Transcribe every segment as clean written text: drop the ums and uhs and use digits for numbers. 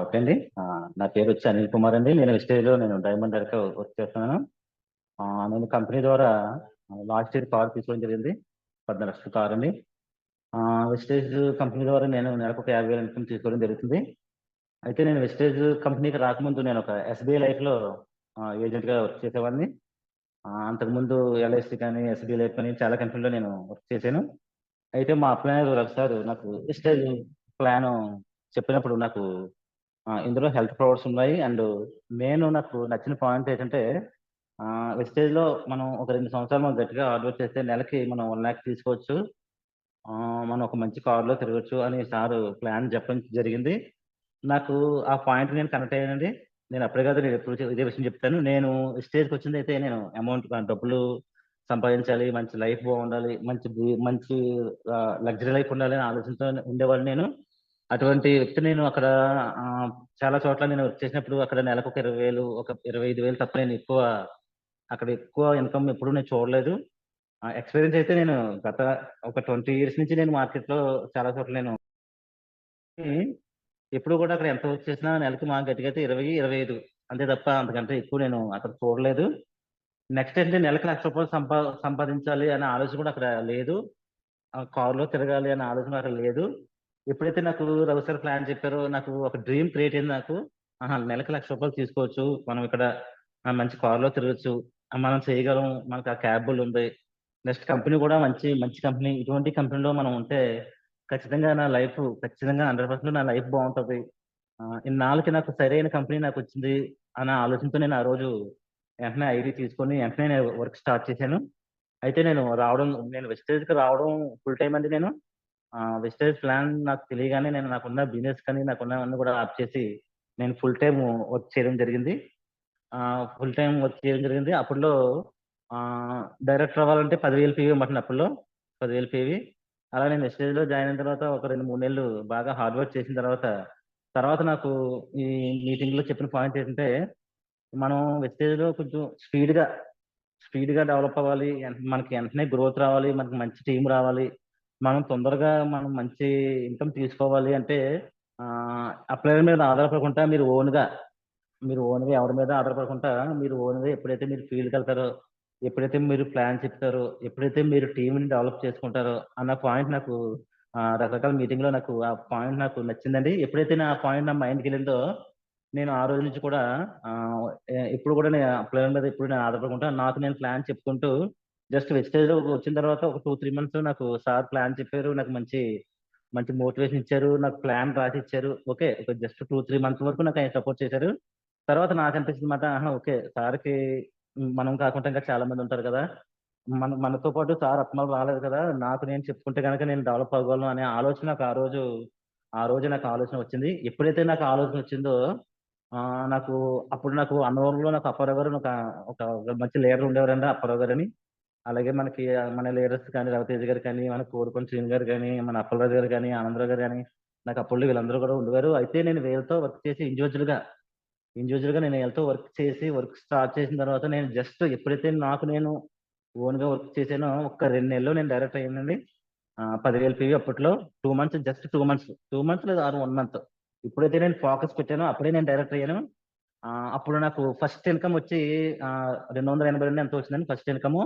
Okay అండి. నా పేరొచ్చి అనిల్ కుమార్ అండి. నేను వెస్టేజ్‌లో డైమండ్ డైరెక్టర్‌గా వర్క్ చేస్తున్నాను. నేను కంపెనీ ద్వారా లాస్ట్ ఇయర్ కార్ తీసుకోవడం జరిగింది. 14,00,000 కారండి. వెస్టేజ్ కంపెనీ ద్వారా నేను నెలకు ఒక 50,000 ఇన్‌కమ్ తీసుకోవడం జరుగుతుంది. అయితే నేను వెస్టేజ్ కంపెనీకి రాకముందు నేను ఒక ఎస్‌బీఐ లైఫ్‌లో ఏజెంట్‌గా వర్క్ చేసేవాడిని. అంతకుముందు ఎల్ఐసీ కానీ, ఎస్‌బీఐ లైఫ్ కానీ చాలా కంపెనీలో నేను వర్క్ చేశాను. అయితే మా అప్లైనర్ ఒకసారి నాకు వెస్టేజ్ ప్లాను చెప్పినప్పుడు నాకు ఇందులో హెల్త్ ప్రొవైడ్స్ ఉన్నాయి. నాకు నచ్చిన పాయింట్ ఏంటంటే వెస్టేజ్‌లో మనం ఒక 2 సంవత్సరాలు మనం గట్టిగా హార్డ్ వర్క్ చేస్తే నెలకి మనం 1,00,000 తీసుకోవచ్చు. మనం ఒక మంచి కార్‌లో తిరగొచ్చు అని సారు ప్లాన్ చెప్పడం జరిగింది. నాకు ఆ పాయింట్ నేను కనెక్ట్ అయ్యానండి. నేను అప్పుడే కాదు నేను ఎప్పుడు ఇదే విషయం చెప్తాను. నేను స్టేజ్‌కొచ్చిందయితే నేను డబ్బులు సంపాదించాలి, మంచి లైఫ్ బాగుండాలి, మంచి లగ్జరీ లైఫ్ ఉండాలి అనే ఆలోచనతో ఉండేవాడిని నేను. అటువంటి వ్యక్తి నేను అక్కడ చాలా చోట్ల నేను వర్క్ చేసినప్పుడు అక్కడ నెలకు ఒక 20,000 ఒక 25,000 తప్ప నేను అక్కడ ఎక్కువ ఇన్‌కమ్ ఎప్పుడు నేను చూడలేదు. ఎక్స్‌పీరియన్స్ అయితే నేను గత ఒక 20 ఇయర్స్ నుంచి నేను మార్కెట్‌లో చాలా చోట్ల హ్మ్. ఎప్పుడు కూడా అక్కడ ఎంత వర్క్ చేసినా నెలకి గట్టిగా అయితే 20, 25 అంతే తప్ప అంతకంటే ఎక్కువ నేను అక్కడ చూడలేదు. నెక్స్ట్ ఏంటంటే నెలకి రూ. 1,00,000 సంపాదించాలి అనే ఆలోచన కూడా అక్కడ లేదు. కారులో తిరగాలి అనే ఆలోచన అక్కడ లేదు. ఎప్పుడైతే నాకు రవి సార్ ప్లాన్ చెప్పారో నాకు ఒక డ్రీమ్ క్రియేట్ అయింది నాకు. ఆహా! నెలకి రూ. 1,00,000 తీసుకోవచ్చు. మనం ఇక్కడ మంచి కారులో తిరగొచ్చు. మనం చేయగలం. మనకు ఆ క్యాపబుల్ ఉంది. నెక్స్ట్ కంపెనీ కూడా మంచి మంచి కంపెనీ. ఇటువంటి కంపెనీలో మనం ఉంటే ఖచ్చితంగా 100% నా లైఫ్ బావుంటది. ఇన్నాళ్ళకి నాకు సరైన కంపెనీ నాకొచ్చింది అన్న ఆలోచనతో నేను ఆ రోజు వెంటనే ఐడీ తీసుకొని వెంటనే నేను వర్క్ స్టార్ట్ చేశాను. అయితే నేను వెస్టేజ్‌కి రావడం ఫుల్ టైమ్ అండి నేను. వెస్టేజ్ ప్లాన్ నాకు తెలియగానే నాకున్న బిజినెస్ కానీ, నాకున్నవన్నీ కూడా ఆప్ చేసి, నేను ఫుల్ టైమ్ వర్క్ చేయడం జరిగింది. ఫుల్ టైమ్ వర్క్ చేయడం జరిగింది. అప్పట్లో డైరెక్టర్ అవ్వాలంటే 10,000 పీవీ ఇవ్వమంటున్నారు అప్పట్లో. 10,000 పీవీ. అలా నేను వెస్టేజ్‌లో జాయిన్ అయిన తర్వాత ఒక 2, 3 నెలలు బాగా హార్డ్ వర్క్ చేసిన తర్వాత నాకు ఈ మీటింగ్‌లో చెప్పిన పాయింట్ ఏంటంటే, మనం వెస్టేజ్‌లో కొంచెం స్పీడ్‌గా డెవలప్ అవ్వాలి. మనకి వెంటనే గ్రోత్ రావాలి. మనకి మంచి టీమ్ రావాలి. మనం మంచి ఇన్‌కమ్ తీసుకోవాలి అంటే అప్లైయర్ మీద ఆధారపడకుండా మీరు ఓన్‌గా ఎవరి మీద ఆధారపడకుండా ఎప్పుడైతే మీరు ఫీల్డ్‌కెళ్తారో, ఎప్పుడైతే మీరు ప్లాన్ చెప్తారో, ఎప్పుడైతే మీరు టీమ్‌ని డెవలప్ చేసుకుంటారో అన్న పాయింట్ నాకు రకరకాల మీటింగ్‌లో నాకు ఆ పాయింట్ నాకు నచ్చిందండి. ఎప్పుడైతే నా పాయింట్ నా మైండ్‌కెళ్ళిందో, నేను ఆ రోజు నుంచి కూడా ఆహ్, ఎప్పుడు కూడా నేను ప్లాన్ మీద ఎప్పుడు నేను ఆధారపడకుండా నాకు నేను ప్లాన్ చెప్పుకుంటూ జస్ట్ వెస్టేజ్‌లోకి వచ్చిన తర్వాత ఒక 2, 3 మంత్స్ నాకు సార్ ప్లాన్ చెప్పారు. నాకు మంచి మంచి మోటివేషన్ ఇచ్చారు. నాకు ప్లాన్ రాసిచ్చారు. ఓకే. ఒక జస్ట్ 2, 3 మంత్స్ వరకు నాకు ఆయన సపోర్ట్ చేశారు. తర్వాత నాకనిపించిందన్నమాట. ఆహా! ఓకే. సార్‌కి మనం కాకుండా ఇంకా చాలా మంది ఉంటారు కదా! మనతో పాటు సార్ అస్తమానం రాలేదు కదా! నాకు నేను చెప్పుకుంటే గనక నేను డెవలప్ అవ్వగలను అనే ఆలోచన నాకు ఆ రోజు నాకు ఆలోచన వచ్చింది. ఎప్పుడైతే నాకు ఆలోచన వచ్చిందో నాకు అప్పుడు నాకు అన్నవరంలో నాకు అప్పారావు గారు ఒక మంచి లీడర్ ఉండేవారండి అప్పారావు గారని. అలాగే మన లీడర్స్ కానీ రవితేజ గారు కానీ, మన కోరుకొండ శ్రీను గారు గాని, మన అప్పలరాజు గారు గాని, ఆనందరావు గారు గాని, నాకు అప్పట్లో వీళ్ళందరూ కూడా ఉండేవారు. అయితే నేను వీళ్ళతో వర్క్ చేసి ఇండివిడ్యువల్‌గా నేను వీళ్ళతో వర్క్ స్టార్ట్ చేసిన తర్వాత నేను జస్ట్ ఎప్పుడైతే నాకు నేను ఓన్‌గా వర్క్ చేశానో ఒక్క 2 నెలల్లో నేను డైరెక్టర్ అయ్యానండి. 10,000 పీవీ అప్పట్లో. 2 మంత్స్ జస్ట్ 2 మంత్స్. 2 మంత్స్ లేదా 1 మంత్. ఎప్పుడైతే నేను ఫోకస్ పెట్టానో అప్పుడే నేను డైరెక్టర్ అయ్యాను. అప్పుడు నాకు ఫస్ట్ ఇన్‌కమ్ వచ్చి 282 ఎంతో వచ్చిందండి ఫస్ట్ ఇన్‌కము.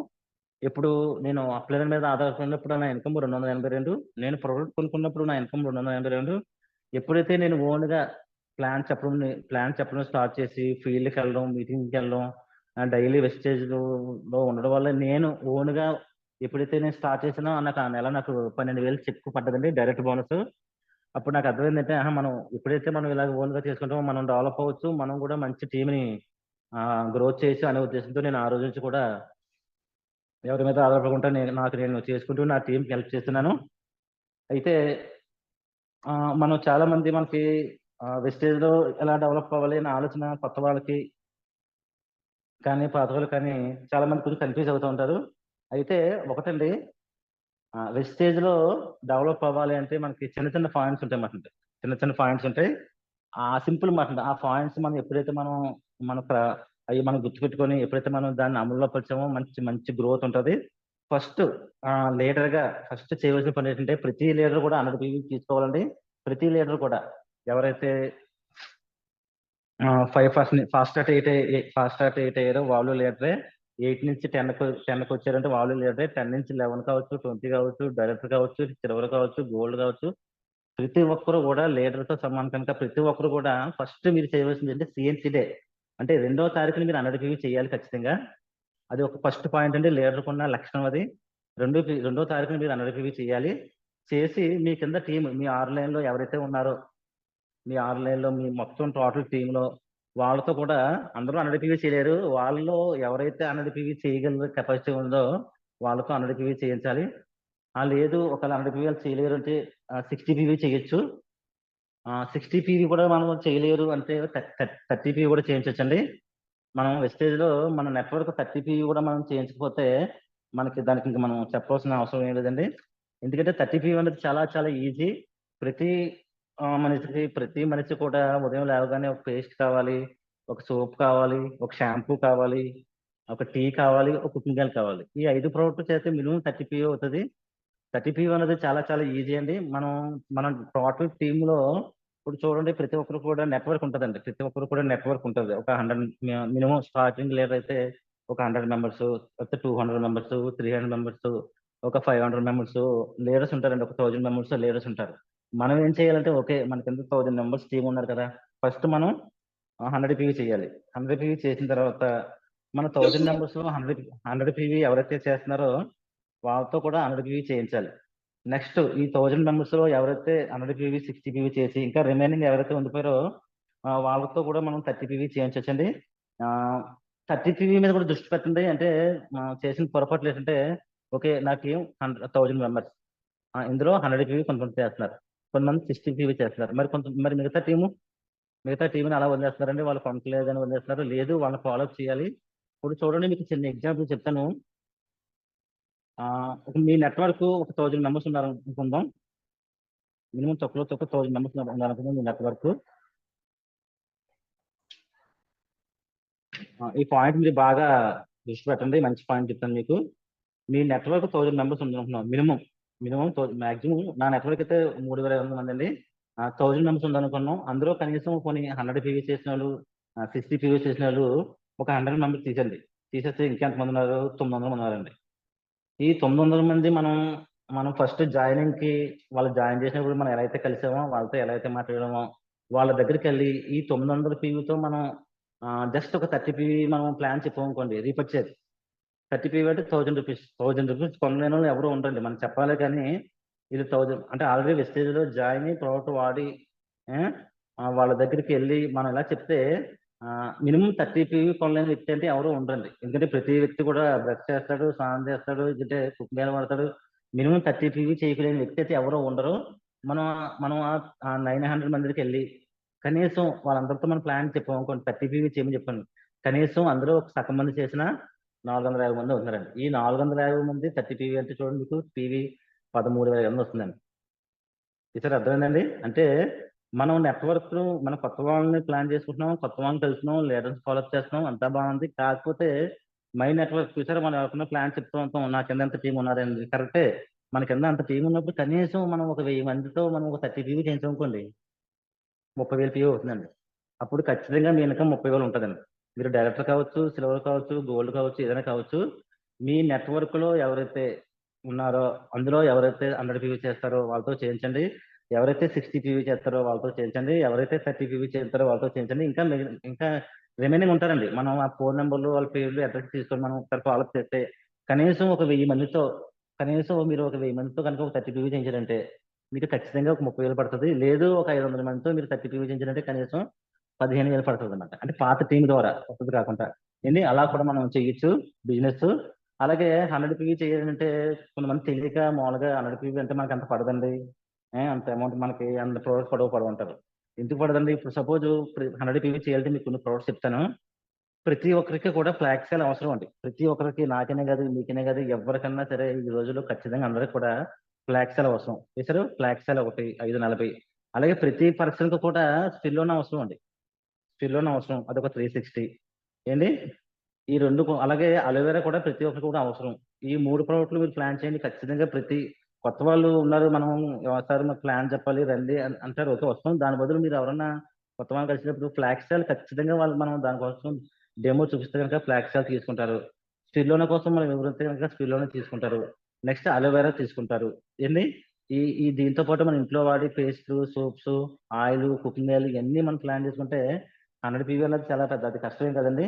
ఎప్పుడు నేను అప్లైయర్ మీద ఆధారపడినప్పుడు నా ఇన్‌కమ్ 282. నేను ప్రొడక్ట్ కొనుక్కున్నప్పుడు నా ఇన్‌కమ్ 282. ఎప్పుడైతే నేను ఓన్‌గా ప్లాన్ చెప్పడం స్టార్ట్ చేసి ఫీల్డ్‌కెళ్ళడం, మీటింగ్‌కెళ్ళడం, డైలీ వెస్టేజ్‌లో ఉండడం వల్ల నేను ఓన్‌గా ఎప్పుడైతే నేను స్టార్ట్ చేశానో నాకు ఆ నెల నాకు 12,000 చెక్ పడ్డదండి డైరెక్ట్ బోనసు. అప్పుడు నాకు అర్థమైందంటే ఆహా! మనం ఇలాగ ఓన్‌గా చేసుకుంటామో మనం డెవలప్ అవ్వచ్చు. మనం కూడా మంచి టీమ్‌ని గ్రోత్ చేయొచ్చు అనే ఉద్దేశంతో నేను ఆ రోజు నుంచి కూడా ఎవరి మీద ఆధారపడకుండా నేను చేసుకుంటూ నా టీమ్‌కి హెల్ప్ చేస్తున్నాను. అయితే మనం చాలా మంది మనకి వెస్టేజ్‌లో ఎలా డెవలప్ అవ్వాలి అనే ఆలోచన కొత్త వాళ్ళకి కానీ, పాత వాళ్ళకి కానీ చాలా మంది కొంచెం కన్‌ఫ్యూజ్ అవుతూ ఉంటారు. అయితే ఒకటండి వెస్టేజ్‌లో డెవలప్ అవ్వాలి అంటే మనకి చిన్న చిన్న పాయింట్స్ ఉంటాయన్నమాట. చిన్న చిన్న పాయింట్స్ ఉంటాయి. సింపుల్ మాట. ఆ పాయింట్స్ మనం ఎప్పుడైతే మన ప్ర అయి మనం గుర్తుపెట్టుకొని ఎప్పుడైతే మనం దాన్ని అమల్లో పరిచామో మంచి మంచి గ్రోత్ ఉంటది. ఫస్ట్ లీడర్‌గా ఫస్ట్ చేయవలసిన పనేంటంటే ప్రతి లీడర్ కూడా 100 పీవీ తీసుకోవాలండి. ప్రతి లీడర్ కూడా ఎవరైతే 5 ఫాస్ట్ స్టార్ట్ 8 అయ్యారు వాళ్ళు లీడరే. 8 నుంచి 10కి వచ్చారంటే వాళ్ళు లీడరే. 10 నుంచి 11 కావచ్చు, 20 కావచ్చు, డైరెక్టర్ కావచ్చు, సిల్వర్ కావచ్చు, గోల్డ్ కావచ్చు. ప్రతి ఒక్కరు కూడా లీడర్ తో సమానం కనుక ప్రతి ఒక్కరు కూడా ఫస్ట్ మీరు చేయవలసింది అంటే సిఎన్సి డే. అంటే 2వ తారీఖున మీరు 100 PV చేయాలి ఖచ్చితంగా. అది ఒక ఫస్ట్ పాయింట్ అండి, లీడర్కు ఉన్న లక్షణం అది. 2వ తారీఖున మీరు 100 PV చేయాలి. చేసి మీ కింద టీం, మీ 6 లైన్లో ఎవరైతే ఉన్నారో, మీ 6 లైన్లో మీ మొత్తం టోటల్ టీంలో వాళ్ళతో కూడా అందరూ 100 PV చేయలేరు. వాళ్ళలో ఎవరైతే 100 PV చేయగల కెపాసిటీ ఉందో వాళ్ళతో 100 PV చేయించాలి. లేదు ఒకవేళ 100 PV చేయలేరు అంటే 60 PV చేయొచ్చు. 60 PV కూడా మనం చేయలేరు అంటే 30 PV కూడా చేయించవచ్చండి. మనం వెస్టేజ్ లో మన నెట్వర్క్ 30 PV కూడా మనం చేయించకపోతే మనకి దానికి ఇంకా మనం చెప్పవలసిన అవసరం ఏం లేదండి. ఎందుకంటే 30 PV అనేది చాలా చాలా ఈజీ. ప్రతి మనిషి కూడా ఉదయం లేవగానే ఒక పేస్ట్ కావాలి, ఒక సోప్ కావాలి, ఒక షాంపూ కావాలి, ఒక టీ కావాలి, ఒక కుకింగ్ ఆయిల్ కావాలి. ఈ 5 ప్రోడక్ట్ చేస్తే మినిమం 30 PV అవుతుంది. 30 PV అనేది చాలా చాలా ఈజీ అండి. మనం టోటల్ టీమ్ లో ఇప్పుడు చూడండి, ప్రతి ఒక్కరు కూడా నెట్వర్క్ ఉంటుందండి. ప్రతి ఒక్కరు కూడా నెట్వర్క్ ఉంటుంది. ఒక 100 మినిమం స్టార్టింగ్ లీడర్ అయితే ఒక 100 మెంబర్స్, లేకపోతే 200 మెంబర్స్, 300 మెంబర్స్, ఒక 500 మెంబర్స్ లీడర్స్ ఉంటారండి. ఒక 1000 మెంబర్స్ లీడర్స్ ఉంటారు. మనం ఏం చేయాలంటే ఓకే మన కింద 1000 మెంబర్స్ టీం ఉన్నారు కదా, ఫస్ట్ మనం 100 PV చేయాలి. 100 PV చేసిన తర్వాత మన 1000 మెంబర్స్ 100 PV ఎవరైతే చేస్తున్నారో వాళ్ళతో కూడా 100 PV చేయించాలి. నెక్స్ట్ ఈ 1000 మెంబర్స్ లో ఎవరైతే 100 PV 60 PV చేసి ఇంకా రిమైనింగ్ ఎవరైతే ఉండిపోయారో వాళ్ళతో కూడా మనం 30 PV చేయించవచ్చండి. 30 PV మీద కూడా దృష్టి పెట్టండి. అంటే చేసిన పొరపాట్లు ఏంటంటే ఓకే నా టీం 1000 మెంబర్స్, ఇందులో 100 PV కొంతమంది చేస్తున్నారు, కొంతమంది 60 PV చేస్తున్నారు, మరి మిగతా టీంని అలా వదిలేస్తున్నారండి. వాళ్ళు కొనట్లేదని వదిలేస్తున్నారు. లేదు వాళ్ళని ఫాలోఅప్ చేయాలి. ఇప్పుడు చూడండి మీకు చిన్న ఎగ్జాంపుల్ చెప్తాను. మీ నెట్వర్క్ ఒక 1000 మెంబర్స్ ఉన్నారు అనుకుందాం. మినిమం తక్కువ 1000 మెంబర్స్ ఉన్నారు అనుకుందాం మీ నెట్వర్క్. ఈ పాయింట్ మీరు బాగా దృష్టి పెట్టండి, మంచి పాయింట్ చెప్తాను మీకు. మీ నెట్వర్క్ 1000 మెంబర్స్ ఉంది అనుకున్నాం. మినిమం మాక్సిమం నా నెట్వర్క్ అయితే 3500 మంది అండి. 1000 మెంబర్స్ ఉంది అనుకున్నాం. అందులో కనీసం కొన్ని 100 PV చేసిన వాళ్ళు, 60 PV చేసిన వాళ్ళు ఒక 100 మెంబర్స్ తీసేస్తే ఇంకెంతమంది ఉన్నారు? 900 మంది ఉన్నారండి. ఈ 900 మంది మనం ఫస్ట్ జాయినింగ్ కి వాళ్ళు జాయిన్ చేసినప్పుడు మనం ఎలా అయితే కలిసామో, వాళ్ళతో ఎలా అయితే మాట్లాడామో, వాళ్ళ దగ్గరికి వెళ్ళి ఈ 900 PVతో మనం జస్ట్ ఒక 30 PV మనం ప్లాన్ చెప్పామనుకోండి, రీపర్చేజ్ 30 PV అంటే 1000 రూపీస్ కొనలేని వాళ్ళు ఎవరు ఉండరండి. మనం చెప్పాలి కానీ ఇది 1000 అంటే ఆల్రెడీ వెస్టేజ్ లో జాయిన్ అయ్యి ప్రోడక్ట్ వాడి ఏ, వాళ్ళ దగ్గరికి వెళ్ళి మనం ఎలా చెప్తే మినిమం 30 PV కొనలేని వ్యక్తి అంటే ఎవరు ఉండరండి. ఎందుకంటే ప్రతి వ్యక్తి కూడా బ్రష్ చేస్తాడు, స్నానం చేస్తాడు, ఎందుకంటే కుక్ మీద పడతాడు. మినిమం 30 PV చేయలేని వ్యక్తి అయితే ఎవరు ఉండరు. మనం మనం ఆ 900 మందికి వెళ్ళి కనీసం వాళ్ళందరితో మనం ప్లాన్ చెప్పాం అనుకోండి, 30 PV చేయమని చెప్పాను. కనీసం అందరూ ఒక సగం మంది చేసిన 450 మంది ఉన్నారండి. ఈ 450 మంది 30 PV అంటే చూడండి, మీకు PV 13,500 వస్తుందండి. ఈసారి అర్థమైందండి. అంటే మనం నెట్వర్క్ మన కొత్త వాళ్ళని ప్లాన్ చేసుకుంటున్నాం, కొత్త వాళ్ళని తెలుస్తున్నాం, లీడర్స్ ఫాలోఅప్ చేస్తున్నాం, అంతా బాగుంది. కాకపోతే మై నెట్వర్క్ చూసారా, మనం ఎవరికైనా ప్లాన్ చెప్తూ ఉంటాం, నా కింద ఎంత టీం ఉన్నారండి. కరెక్టే, మన కింద అంత టీం ఉన్నప్పుడు కనీసం మనం ఒక 1000 మందితో మనం ఒక 30 PV చేయించామనుకోండి, 30,000 PV అవుతుందండి. అప్పుడు ఖచ్చితంగా మీ ఇన్కమ్ 30,000 ఉంటుందండి. మీరు డైరెక్టర్ కావచ్చు, సిల్వర్ కావచ్చు, గోల్డ్ కావచ్చు, ఏదైనా కావచ్చు. మీ నెట్వర్క్ లో ఎవరైతే ఉన్నారో అందులో ఎవరైతే 100 PV చేస్తారో వాళ్ళతో చేయించండి. ఎవరైతే 60 PV చేస్తారో వాళ్ళతో చేయించండి. ఎవరైతే 30 PV చేస్తారో వాళ్ళతో చేయించండి. ఇంకా రిమైనింగ్ ఉంటారండి. మనం ఆ ఫోన్ నెంబర్లు, వాళ్ళ పేర్లు, అడ్రస్ తీసుకొని మనం ఒకసారి ఫాలోఅప్ చేస్తే కనీసం ఒక 1000 మందితో, కనీసం మీరు ఒక 1000 మందితో కనుక ఒక 30 PV చేయించారంటే మీకు ఖచ్చితంగా ఒక 30,000 పడుతుంది. లేదు ఒక 500 మందితో మీరు 30 PV చేయించారంటే కనీసం 15,000 పడుతుంది అనమాట. అంటే పాత టీం ద్వారా, కొత్తది కాకుండా. ఏంటి అలా కూడా మనం చేయొచ్చు బిజినెస్. అలాగే 100 PV చేయాలంటే కొంతమంది తెలియక మామూలుగా 100 PV అంటే మనకి అంత పడదండి, అంత అమౌంట్ మనకి అంత ప్రోడక్ట్ పడవు అంటారు. ఎందుకు పడదండి? ఇప్పుడు సపోజ్ 100 PV చేయాలంటే మీకు కొన్ని ప్రోడక్ట్స్ చెప్తాను. ప్రతి ఒక్కరికి కూడా ఫ్లాగ్ సేల్ అవసరం అండి. ప్రతి ఒక్కరికి, నాకనే కాదు, మీకనే కాదు, ఎవరికన్నా సరే ఈ రోజుల్లో ఖచ్చితంగా అందరికి కూడా ఫ్లాగ్ సేల్ అవసరం. చేశారు ఫ్లాగ్ సేల్ ఒకటి 540. అలాగే ప్రతి పర్సన్ కి కూడా స్టిల్ అవసరం అండి. స్టిల్ అవసరం, అదొక 360 ఏంటి. ఈ రెండు అలాగే అలోవెరా కూడా ప్రతి ఒక్కరికి కూడా అవసరం. ఈ 3 ప్రోడక్ట్లు మీరు ప్లాన్ చేయండి. ఖచ్చితంగా ప్రతి కొత్త వాళ్ళు ఉన్నారు, మనం సార్ మాకు ప్లాన్ చెప్పాలి రండి అంటారు. ఓకే వస్తాం. దాని బదులు మీరు ఎవరన్నా కొత్త వాళ్ళని కలిసినప్పుడు ఫ్లాక్స్ సేల్ ఖచ్చితంగా వాళ్ళు మనం దానికోసం డెమో చూపిస్తే కనుక ఫ్లాక్స్ సేల్ తీసుకుంటారు. స్పిరులినా కోసం మనం వివరిస్తే కనుక స్పిరులినా తీసుకుంటారు. నెక్స్ట్ అలోవెరా తీసుకుంటారు. ఏంది ఈ ఈ దీంతో పాటు మన ఇంట్లో వాడే పేస్ట్లు, సోప్స్, ఆయిల్, కుకింగ్ ఆయిల్ ఇవన్నీ మనం ప్లాన్ చేసుకుంటే 100 పీవీ అనేది చాలా పెద్ద అది కష్టమేం కదండి.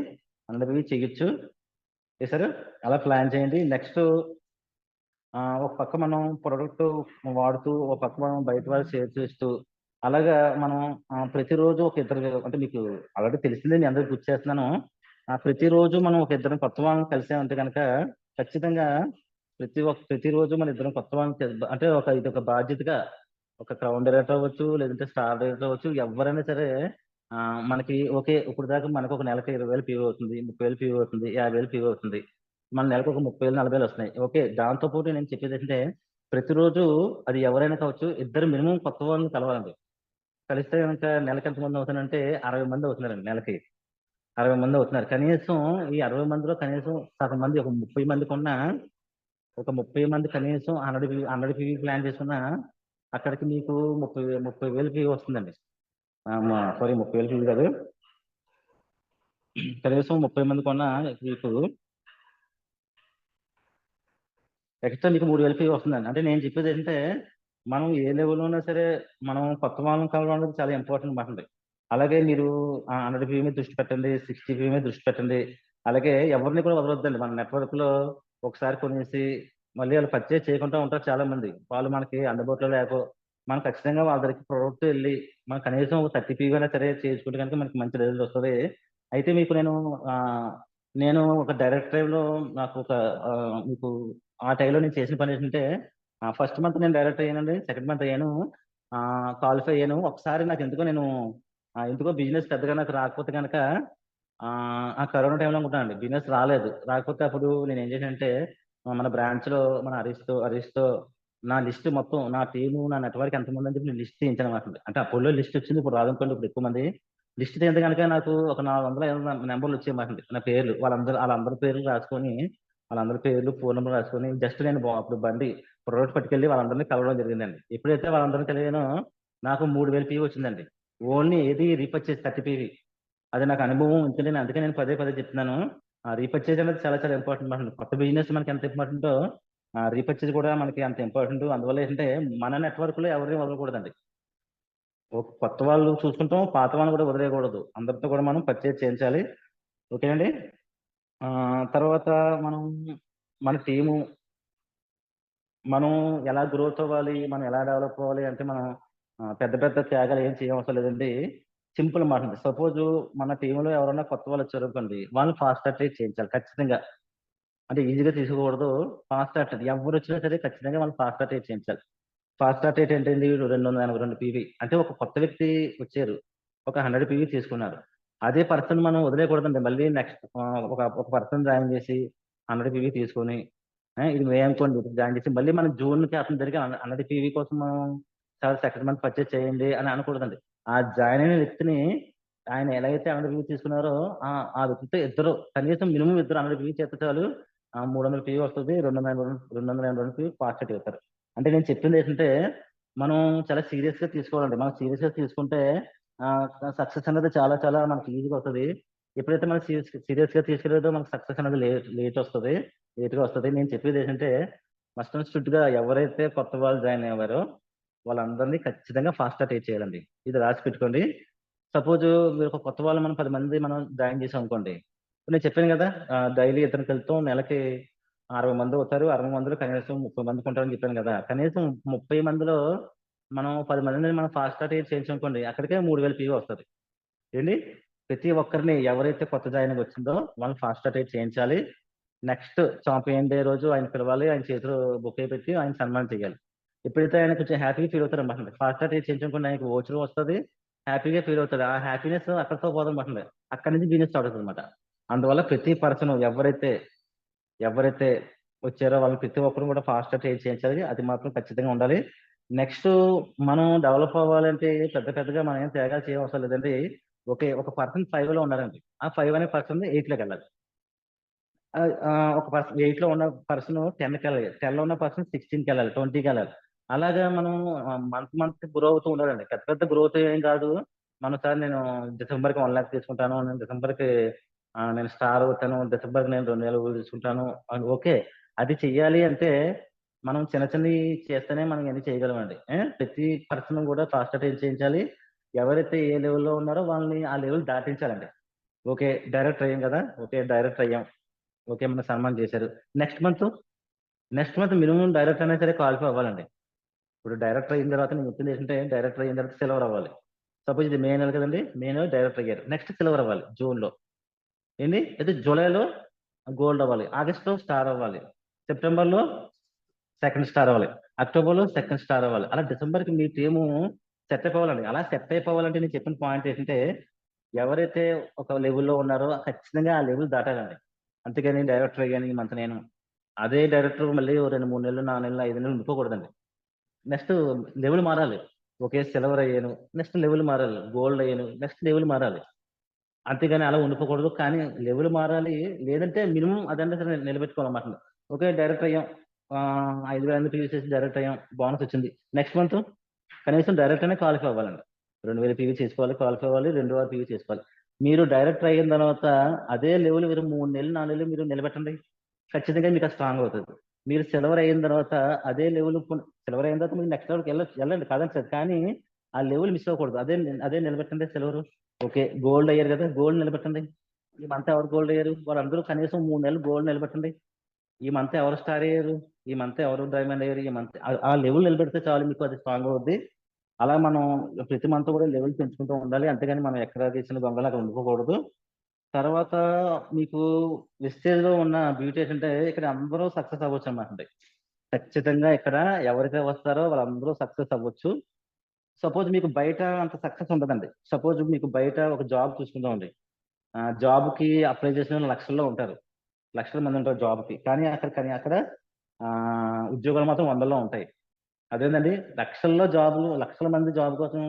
100 పీవీ చేయొచ్చు. చేశారు అలా ప్లాన్ చేయండి. నెక్స్ట్ ఒక పక్క మనం ప్రొడక్ట్ వాడుతూ, ఒక పక్క మనం బయట వాళ్ళు షేర్ చేస్తూ, అలాగా మనం ప్రతిరోజు ఒక ఇద్దరు అంటే మీకు ఆల్రెడీ తెలిసిందే నేను అందరికి గుర్తు చేస్తున్నాను. ప్రతిరోజు మనం ఒక ఇద్దరం కొత్త వాళ్ళని కలిసామంటే కనుక ఖచ్చితంగా ప్రతిరోజు మన ఇద్దరం కొత్త వాళ్ళని అంటే ఇది ఒక బాధ్యతగా ఒక క్రౌన్ డైరెక్టర్ అవ్వచ్చు, లేదంటే స్టార్ డైరెక్టర్ అవ్వచ్చు, ఎవరైనా సరే మనకి ఓకే ఇప్పుడు దాకా మనకు ఒక నెలకి 20,000 పీవీ అవుతుంది, 30,000 పీవీ అవుతుంది, 50,000 పీవీ అవుతుంది. మన నెలకు ఒక 30,000, 40,000 వస్తున్నాయి. ఓకే. దాంతో పాటు నేను చెప్పేది ఏంటంటే ప్రతిరోజు అది ఎవరైనా కావచ్చు, ఇద్దరు మినిమం కొత్త వాళ్ళని కలవాలండి. కలిస్తే గనుక నెలకి ఎంతమంది అవుతారంటే 60 మంది అవుతున్నారండి నెలకి. 60 మంది అవుతున్నారు. కనీసం ఈ 60 మందిలో కనీసం సగం మంది ఒక 30 మందికున్న ఒక 30 మంది కనీసం 100 పీవీ ప్లాన్ చేసుకున్నా అక్కడికి మీకు 30,000 పీవీ వస్తుందండి. సారీ 30,000 పీవీ కాదు. కనీసం 30 మంది కొన్నా మీకు ఎక్స్ట్రా మీకు 3,000 ఫీ వస్తుందండి. అంటే నేను చెప్పేది ఏంటంటే మనం ఏ లెవెల్‌లో ఉన్నా సరే మనం కొత్త వాళ్ళని కలవడం అనేది చాలా ఇంపార్టెంట్ మాట అండి. అలాగే మీరు 100 పీ మీద దృష్టి పెట్టండి. 60 పీ మీద దృష్టి పెట్టండి. అలాగే ఎవరిని కూడా వదలొద్దండి. మన నెట్‌వర్క్‌లో ఒకసారి కొనేసి మళ్ళీ ఆళ్ళు పర్చేజ్ చేయకుండా ఉంటారు చాలామంది. వాళ్ళు మనకి అందుబాటులో మనం ఖచ్చితంగా వాళ్ళ దగ్గరికి ప్రొడక్ట్ ఎళ్లి మనం కనీసం ఒక 30 పీ అయినా సరే చేయించుకుంటే గనుక మనకి మంచి రిజల్ట్ వస్తది. అయితే మీకు నేను ఒక డైరెక్ట్ డ్రైవ్‌లో నాకు ఒక మీకు ఆ టైంలో నేను చేసిన పని ఏంటంటే ఫస్ట్ మంత్ నేను డైరెక్టర్ అయ్యానండి. సెకండ్ మంత్ అయ్యాను. క్వాలిఫై అయ్యాను. ఒకసారి నాకెందుకో ఎందుకో బిజినెస్ పెద్దగా నాకు రాకపోతే గనక ఆ కరోనా టైంలో అనుకుంటానండి. బిజినెస్ రాలేదు. రాకపోతే అప్పుడు నేనేం చేశానంటే మన బ్రాంచ్‌లో మన హరీష్‌తో నా లిస్ట్ మొత్తం నా టీము, నా నెట్‌వర్క్ ఎంతమంది అని చెప్పి నేను లిస్ట్ తీయించాననమాట. అంటే అప్పట్లో లిస్ట్ వచ్చింది. ఇప్పుడు రాదనుకోండి. ఇప్పుడు ఎక్కువ మంది. లిస్ట్ తీస్తే గనక నాకు ఒక 400, 500 నంబర్‌లు వచ్చాయన్నమాట. నా పేర్లు. ఆళ్ళందరి పేర్లు రాసుకొని, వాళ్ళందరి పేర్లు, ఫోన్ నంబర్ రాసుకొని జస్ట్ నేను అప్పుడు ప్రొడక్ట్ పట్టుకెళ్ళి వాళ్ళందరిని కలవడం జరిగిందండి. ఎప్పుడైతే వాళ్ళందరిని కలిగానో నాకు 3,000 పీవీ వచ్చిందండి. ఓన్లీ ఏది రీపర్చేజ్ 30 పీవీ. అది నాకు అనుభవం. ఎందుకంటే అందుకే నేను పదే పదే చెప్తున్నాను. రీపర్చేజ్ అనేది చాలా చాలా ఇంపార్టెంట్ మాట. కొత్త బిజినెస్ మనకి ఎంత ఇంపార్టెంటో రీపర్చేజ్ కూడా మనకి అంత ఇంపార్టెంట్. అందువల్ల ఏంటంటే మన నెట్‌వర్క్‌లో ఎవరిని వదలకూడదండి. కొత్త వాళ్ళు చూసుకుంటాం. పాత వాళ్ళని కూడా వదిలేయకూడదు. అందరితో కూడా మనం పర్చేజ్ చేయించాలి. ఓకేనండి. తర్వాత మనం మన టీము మనం ఎలా గ్రోత్ అవ్వాలి, మనం ఎలా డెవలప్ అవ్వాలి అంటే మనం పెద్ద పెద్ద త్యాగాలు ఏం చేయవసరం లేదండి. సింపుల్ మాట అండి. సపోజు మన టీమ్‌లో ఎవరైనా కొత్త వాళ్ళొచ్చారనుకోండి, వాళ్ళని ఫాస్ట్ అటాక్ చేయించాలి ఖచ్చితంగా. అంటే ఈజీగా తీసుకోకూడదు. ఫాస్ట్ అటాక్ ఎవరొచ్చినా సరే ఖచ్చితంగా వాళ్ళని ఫాస్ట్ అటాక్ చేయించాలి. ఫాస్ట్ అటాక్ ఏంటండి 282 పీవీ. అంటే ఒక కొత్త వ్యక్తి వచ్చారు. ఒక 100 పీవీ తీసుకున్నారు. అదే పర్సన్ మనం వదిలేయకూడదండి. మళ్ళీ నెక్స్ట్ ఒక పర్సన్ జాయిన్ చేసి 100 పీవీ తీసుకొని ఇది మే అనుకోండి జాయిన్ చేసి మళ్ళీ మనం జూన్‌కి అతని దగ్గరికి 100 పీవీ కోసం మనం సార్ సెకండ్ మంత్ పర్చేజ్ చేయండి అని అనకూడదండి. ఆ జాయిన్ అయిన వ్యక్తిని ఆయన ఎలా అయితే 100 పీవీ తీసుకున్నారో ఆ వ్యక్తితో ఇద్దరు కనీసం మినిమమ్ ఇద్దరు 100 పీవీ చేస్తే చాలు 300 పీవీ వస్తది. 282 పీవీ ఫాస్ట్ అటాక్ అవుతారు. అంటే నేను చెప్పింది ఏంటంటే మనం చాలా సీరియస్‌గా తీసుకోవాలండి. మనం సీరియస్‌గా తీసుకుంటే సక్సెస్ అనేది చాలా చాలా మనకి ఈజీగా వస్తది. ఎప్పుడైతే మనం సీరియస్‌గా తీసుకెళ్ళేదో మనకు సక్సెస్ అనేది లేట్‌గా వస్తది. నేను చెప్పేదేంటంటే మస్ట్ అండ్ షుడ్‌గా ఎవరైతే కొత్త వాళ్ళు జాయిన్ అయ్యారో వాళ్ళందరినీ ఖచ్చితంగా ఫాస్ట్ అటాక్ చేయాలండి. ఇది రాసి పెట్టుకోండి. సపోజు మీరు ఒక కొత్త వాళ్ళు మనం 10 మంది మనం జాయిన్ చేసామనుకోండి. ఇప్పుడు నేను చెప్పాను కదా! డైలీ ఇద్దరికెళ్తాం. నెలకి 60 మంది అవుతారు. 60 మందిలో కనీసం 30 మందికి ఉంటారని చెప్పాను కదా! కనీసం 30 మందిలో మనం 10 మందిని మనం ఫాస్ట్ అటాక్ చేయించామనుకోండి. అక్కడికే 3,000 పీవీ వస్తది. ఏండి? ప్రతి ఒక్కరిని ఎవరైతే కొత్త జాయినింగ్ వచ్చిందో వాళ్ళని ఫాస్ట్ అటాక్ చేయించాలి. నెక్స్ట్ చాంపియన్ డే రోజు ఆయన పిలవాలి. ఆయన చేతిలో బొకే పెట్టి ఆయన సన్మానం చేయాలి. ఎప్పుడైతే ఆయన కొంచెం హ్యాపీగా ఫీల్ అవుతారనమాట. ఫాస్ట్ అటాక్ చేయించకుండా ఆయనకి వోచర్ వస్తది. హ్యాపీగా ఫీల్ అవుతాడు. ఆ హ్యాపీనెస్ అక్కడితో పోదనమాట. అక్కడి నుంచి బిజినెస్ స్టార్ట్ అవుతదనమాట. అందువల్ల ప్రతి పర్సన్ ఎవరైతే వచ్చారో వాళ్ళని ప్రతి ఒక్కరు కూడా ఫాస్ట్ అటాక్ చేయించాలి. అది మాత్రం ఖచ్చితంగా ఉండాలి. నెక్స్ట్ మనం డెవలప్ అవ్వాలంటే పెద్దగా మనం ఏం త్యాగాలు చేయవసరం లేదండి. ఒక పర్సన్ 5లో ఉన్నారండి. ఆ 5 అనే పర్సన్ 8లోకెళ్ళాలి. ఒక పర్సన్ 8లో ఉన్న పర్సన్ 10కెళ్ళాలి. 10లో ఉన్న పర్సన్ 16కెళ్ళాలి. 20కెళ్ళాలి. అలాగా మనం మంత్ గ్రో అవుతూ ఉండాలండి. పెద్ద పెద్ద గ్రోత్ ఏం కాదు. సార్ నేను డిసెంబర్కి 1 lakh తీసుకుంటాను, నేను డిసెంబర్కి నేను స్టార్ అవుతాను, డిసెంబర్కి నేను 2,000 తీసుకుంటాను అని. ఓకే, అది చెయ్యాలి అంటే మనం చిన్న చిన్నవి చేస్తేనే మనం ఇవన్నీ చేయగలమండి. ప్రతి పర్సన్ కూడా ఫాస్ట్ అటెండ్ చేయించాలి. ఎవరైతే ఏ లెవెల్లో ఉన్నారో వాళ్ళని ఆ లెవెల్ దాటించాలండి. ఓకే, డైరెక్టర్ అయ్యాం కదా, ఓకే డైరెక్టర్ అయ్యాం, ఓకే మన సన్మానం చేశారు. నెక్స్ట్ మంత్ మినిమం డైరెక్టర్ అయినా సరే క్వాలిఫై అవ్వాలండి. ఇప్పుడు డైరెక్టర్ అయిన తర్వాత నేను చెప్పింది ఏంటంటే, డైరెక్టర్ అయిన తర్వాత సిల్వర్ అవ్వాలి. సపోజ్ ఇది మే నెల కదండి, మే నెల డైరెక్టర్ అయ్యారు, నెక్స్ట్ సిల్వర్ అవ్వాలి జూన్లో. ఏంటి అయితే జూలైలో గోల్డ్ అవ్వాలి, ఆగస్టులో స్టార్ అవ్వాలి, సెప్టెంబర్లో సెకండ్ స్టార్ అవ్వాలి, అక్టోబర్లో సెకండ్ స్టార్ అవ్వాలి. అలా డిసెంబర్కి మీ టీము సెట్ అయిపోవాలండి. అలా సెట్ అయిపోవాలంటే నేను చెప్పిన పాయింట్ ఏంటంటే, ఎవరైతే ఒక లెవెల్లో ఉన్నారో ఖచ్చితంగా ఆ లెవెల్ దాటాలండి. అంతేగాని డైరెక్టర్ అయ్యాను ఈ మంత్ నేను అదే డైరెక్టర్ మళ్ళీ 2, 3 నెలలు, 4 నెలలు, 5 నెలలు ఉండిపోకూడదండి. నెక్స్ట్ లెవెల్ మారాలి. ఓకే సిల్వర్ అయ్యాను, నెక్స్ట్ లెవెల్ మారాలి, గోల్డ్ అయ్యాను, నెక్స్ట్ లెవెల్ మారాలి. అంతేగాని అలా ఉండిపోకూడదు. కానీ లెవెల్ మారాలి, లేదంటే మినిమం అదంటే సరే నిలబెట్టుకోవాలన్నమాట. ఓకే డైరెక్టర్ అయ్యాం, 5,000 పీవీ చేసి డైరెక్టర్ అయ్యాం, బోనస్ వచ్చింది. నెక్స్ట్ మంత్ కనీసం డైరెక్టర్ అనే క్వాలిఫై అవ్వాలండి. 2,000 పీవీ చేసుకోవాలి, క్వాలిఫై అవ్వాలి, 2,000 పీవీ చేసుకోవాలి. మీరు డైరెక్టర్ అయిన తర్వాత అదే లెవెల్ మీరు 3 నెలలు, 4 నెలలు మీరు నిలబెట్టండి, ఖచ్చితంగా మీకు అది స్ట్రాంగ్ అవుతుంది. మీరు సిల్వర్ అయిన తర్వాత అదే లెవెల్, సిల్వర్ అయిన తర్వాత మీరు నెక్స్ట్ లెవెల్కి వెళ్ళండి కాదని సార్, కానీ ఆ లెవెల్ మిస్ అవ్వకూడదు. అదే నిలబెట్టండి సిల్వర్. ఓకే గోల్డ్ అయ్యారు కదా, గోల్డ్ నిలబెట్టండి. ఈ మంత్ ఎవరు గోల్డ్ అయ్యారు, వాళ్ళందరూ కనీసం 3 నెలలు గోల్డ్ నిలబెట్టండి. ఈ మంత్ ఎవరు స్టార్ అయ్యారు, ఈ మంత్ ఎవరు డైమండ్ అయ్యారు, ఈ మంత్ ఆ లెవెల్ నిలబెడితే చాలు, మీకు అది స్ట్రాంగ్ అవుద్ది. అలా మనం ప్రతి మంత్ కూడా లెవెల్ పెంచుకుంటూ ఉండాలి. అంతేగాని మనం ఎక్కడ తీసిన దొంగలు అక్కడ ఉండిపోకూడదు. తర్వాత మీకు వెస్టేజ్ లో ఉన్న బ్యూటీ ఏంటంటే, ఇక్కడ అందరూ సక్సెస్ అవ్వచ్చు అన్నమాట. ఖచ్చితంగా ఇక్కడ ఎవరైతే వస్తారో వాళ్ళందరూ సక్సెస్ అవ్వచ్చు. సపోజ్ మీకు బయట అంత సక్సెస్ ఉండదండి. సపోజ్ మీకు బయట ఒక జాబ్ చూసుకుందామండి, జాబ్ కి అప్లై చేసిన వాళ్ళు లక్షల్లో ఉంటారు, లక్షల మంది ఉంటారు జాబ్ కి. కానీ అక్కడ ఆ, ఉద్యోగాలు మాత్రం వందల్లో ఉంటాయి. అదేంటండి, లక్షల మంది జాబ్ కోసం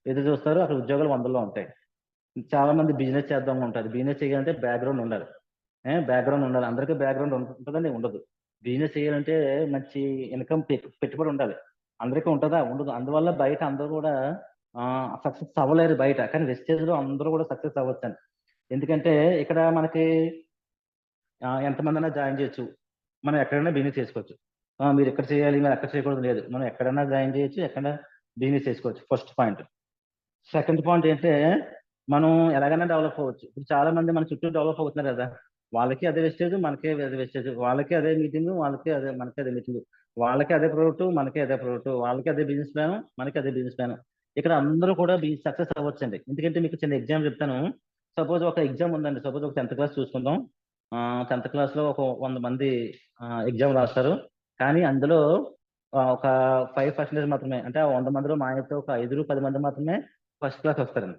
ఎదురు చూస్తారు, అక్కడ ఉద్యోగాలు వందల్లో ఉంటాయి. చాలా మంది బిజినెస్ చేద్దాం ఉంటారు, బిజినెస్ చేయాలంటే బ్యాక్గ్రౌండ్ ఉండాలి. బ్యాక్గ్రౌండ్ ఉండాలి, అందరికీ బ్యాక్గ్రౌండ్ ఉంటుందని ఉండదు. బిజినెస్ చేయాలంటే మంచి ఇన్కమ్ పెట్టుబడి ఉండాలి. అందరికీ ఉంటుందా, ఉండదు. అందువల్ల బయట అందరూ కూడా సక్సెస్ అవ్వలేరు బయట, కానీ వెస్టేజ్ లో అందరూ కూడా సక్సెస్ అవ్వచ్చండి. ఎందుకంటే ఇక్కడ మనకి ఎంతమంది అయినా జాయిన్ చేయొచ్చు, మనం ఎక్కడైనా బిజినెస్ చేసుకోవచ్చు. మీరు ఎక్కడ చేయాలి, మీరు ఎక్కడ చేయకూడదు లేదు, మనం ఎక్కడైనా జాయిన్ చేయొచ్చు, ఎక్కడ బిజినెస్ చేసుకోవచ్చు. First point. సెకండ్ పాయింట్ ఏంటంటే, మనం ఎలాగైనా డెవలప్ అవ్వచ్చు. ఇప్పుడు చాలా మంది మన చుట్టూ డెవలప్ అవుతున్నారు కదా, వాళ్ళకి అదే వెస్టేజ్, మనకే అదే వెస్టేజ్, వాళ్ళకి అదే మీటింగ్, మనకి అదే మీటింగ్, వాళ్ళకి అదే ప్రోడక్ట్, మనకి అదే ప్రోడక్ట్, వాళ్ళకి అదే బిజినెస్ ప్లాన్, మనకి అదే బిజినెస్ ప్లాన్. ఇక్కడ అందరూ కూడా సక్సెస్ అవ్వచ్చండి. ఎందుకంటే మీకు చిన్న ఎగ్జామ్ చెప్తాను. సపోజ్ ఒక ఎగ్జామ్ ఉందండి, సపోజ్ ఒక 10th క్లాస్ చూసుకుందాం. 10th క్లాస్ లో ఒక 100 మంది ఎగ్జామ్ రాస్తారు. కానీ అందులో ఒక 5% మాత్రమే, అంటే ఆ 100 మందిలో మా అయితే ఒక 5-10 మంది మాత్రమే ఫస్ట్ క్లాస్ వస్తారండి.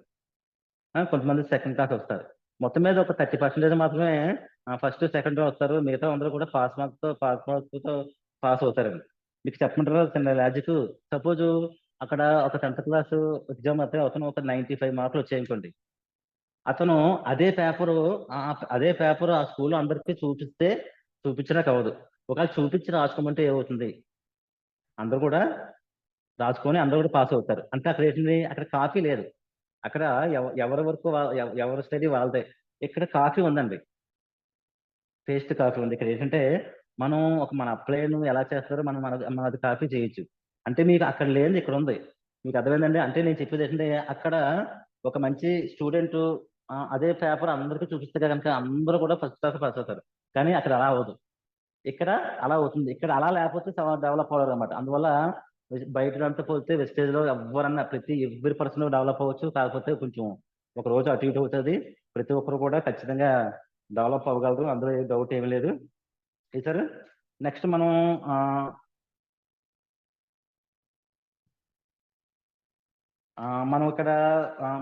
కొంతమంది సెకండ్ క్లాస్ వస్తారు. మొత్తం మీద ఒక 30% మాత్రమే ఫస్ట్ సెకండ్ వస్తారు. మిగతా అందరూ కూడా పాస్ మార్క్స్ తో పాస్ అవుతారండి. మీకు చెప్పమంటారా చిన్న లాజిక్? సపోజ్ అక్కడ ఒక 10th క్లాస్ ఎగ్జామ్ అయితే అతను ఒక 95 మార్కులు వచ్చాయనుకోండి, అతను అదే పేపర్ ఆ స్కూల్లో అందరికీ చూపించడానికి అవ్వదు. ఒకవేళ చూపించి రాసుకోమంటే ఏమవుతుంది, అందరూ కూడా రాసుకొని అందరూ కూడా పాస్ అవుతారు. అంటే అక్కడ ఏంటి, అక్కడ కాపీ లేదు. అక్కడ ఎవరి వరకు ఎవరి స్టడీ వాళ్ళదే. ఇక్కడ కాఫీ ఉందండి, పేస్ట్ కాఫీ ఉంది. ఇక్కడ ఏంటంటే, మనం మన అప్లైను ఎలా చేస్తారో మనం అది కాపీ చేయొచ్చు. అంటే మీకు అక్కడ లేనిది ఇక్కడ ఉంది. మీకు అర్థమైందండి? అంటే నేను చెప్పేది ఏంటంటే, అక్కడ ఒక మంచి స్టూడెంట్ అదే పేపర్ అందరికీ చూపిస్తే కనుక అందరూ కూడా ఫస్ట్ క్లాస్ పాస్ అవుతారు. కానీ అక్కడ అలా అవ్వదు. ఇక్కడ అలా అవుతుంది. ఇక్కడ అలా లేకపోతే డెవలప్ అవ్వరు అనమాట. అందువల్ల బయటంతా పోతే వెస్టేజ్ లో ఎవరన్నా ఎవ్రీ పర్సన్ డెవలప్ అవ్వచ్చు. కాకపోతే కొంచెం ఒక రోజు అటు ఇటు అవుతుంది. ప్రతి ఒక్కరు కూడా ఖచ్చితంగా డెవలప్ అవ్వగలరు, అందులో ఏ డౌట్ ఏమీ లేదు. సార్ నెక్స్ట్ ఆ, మనం ఇక్కడ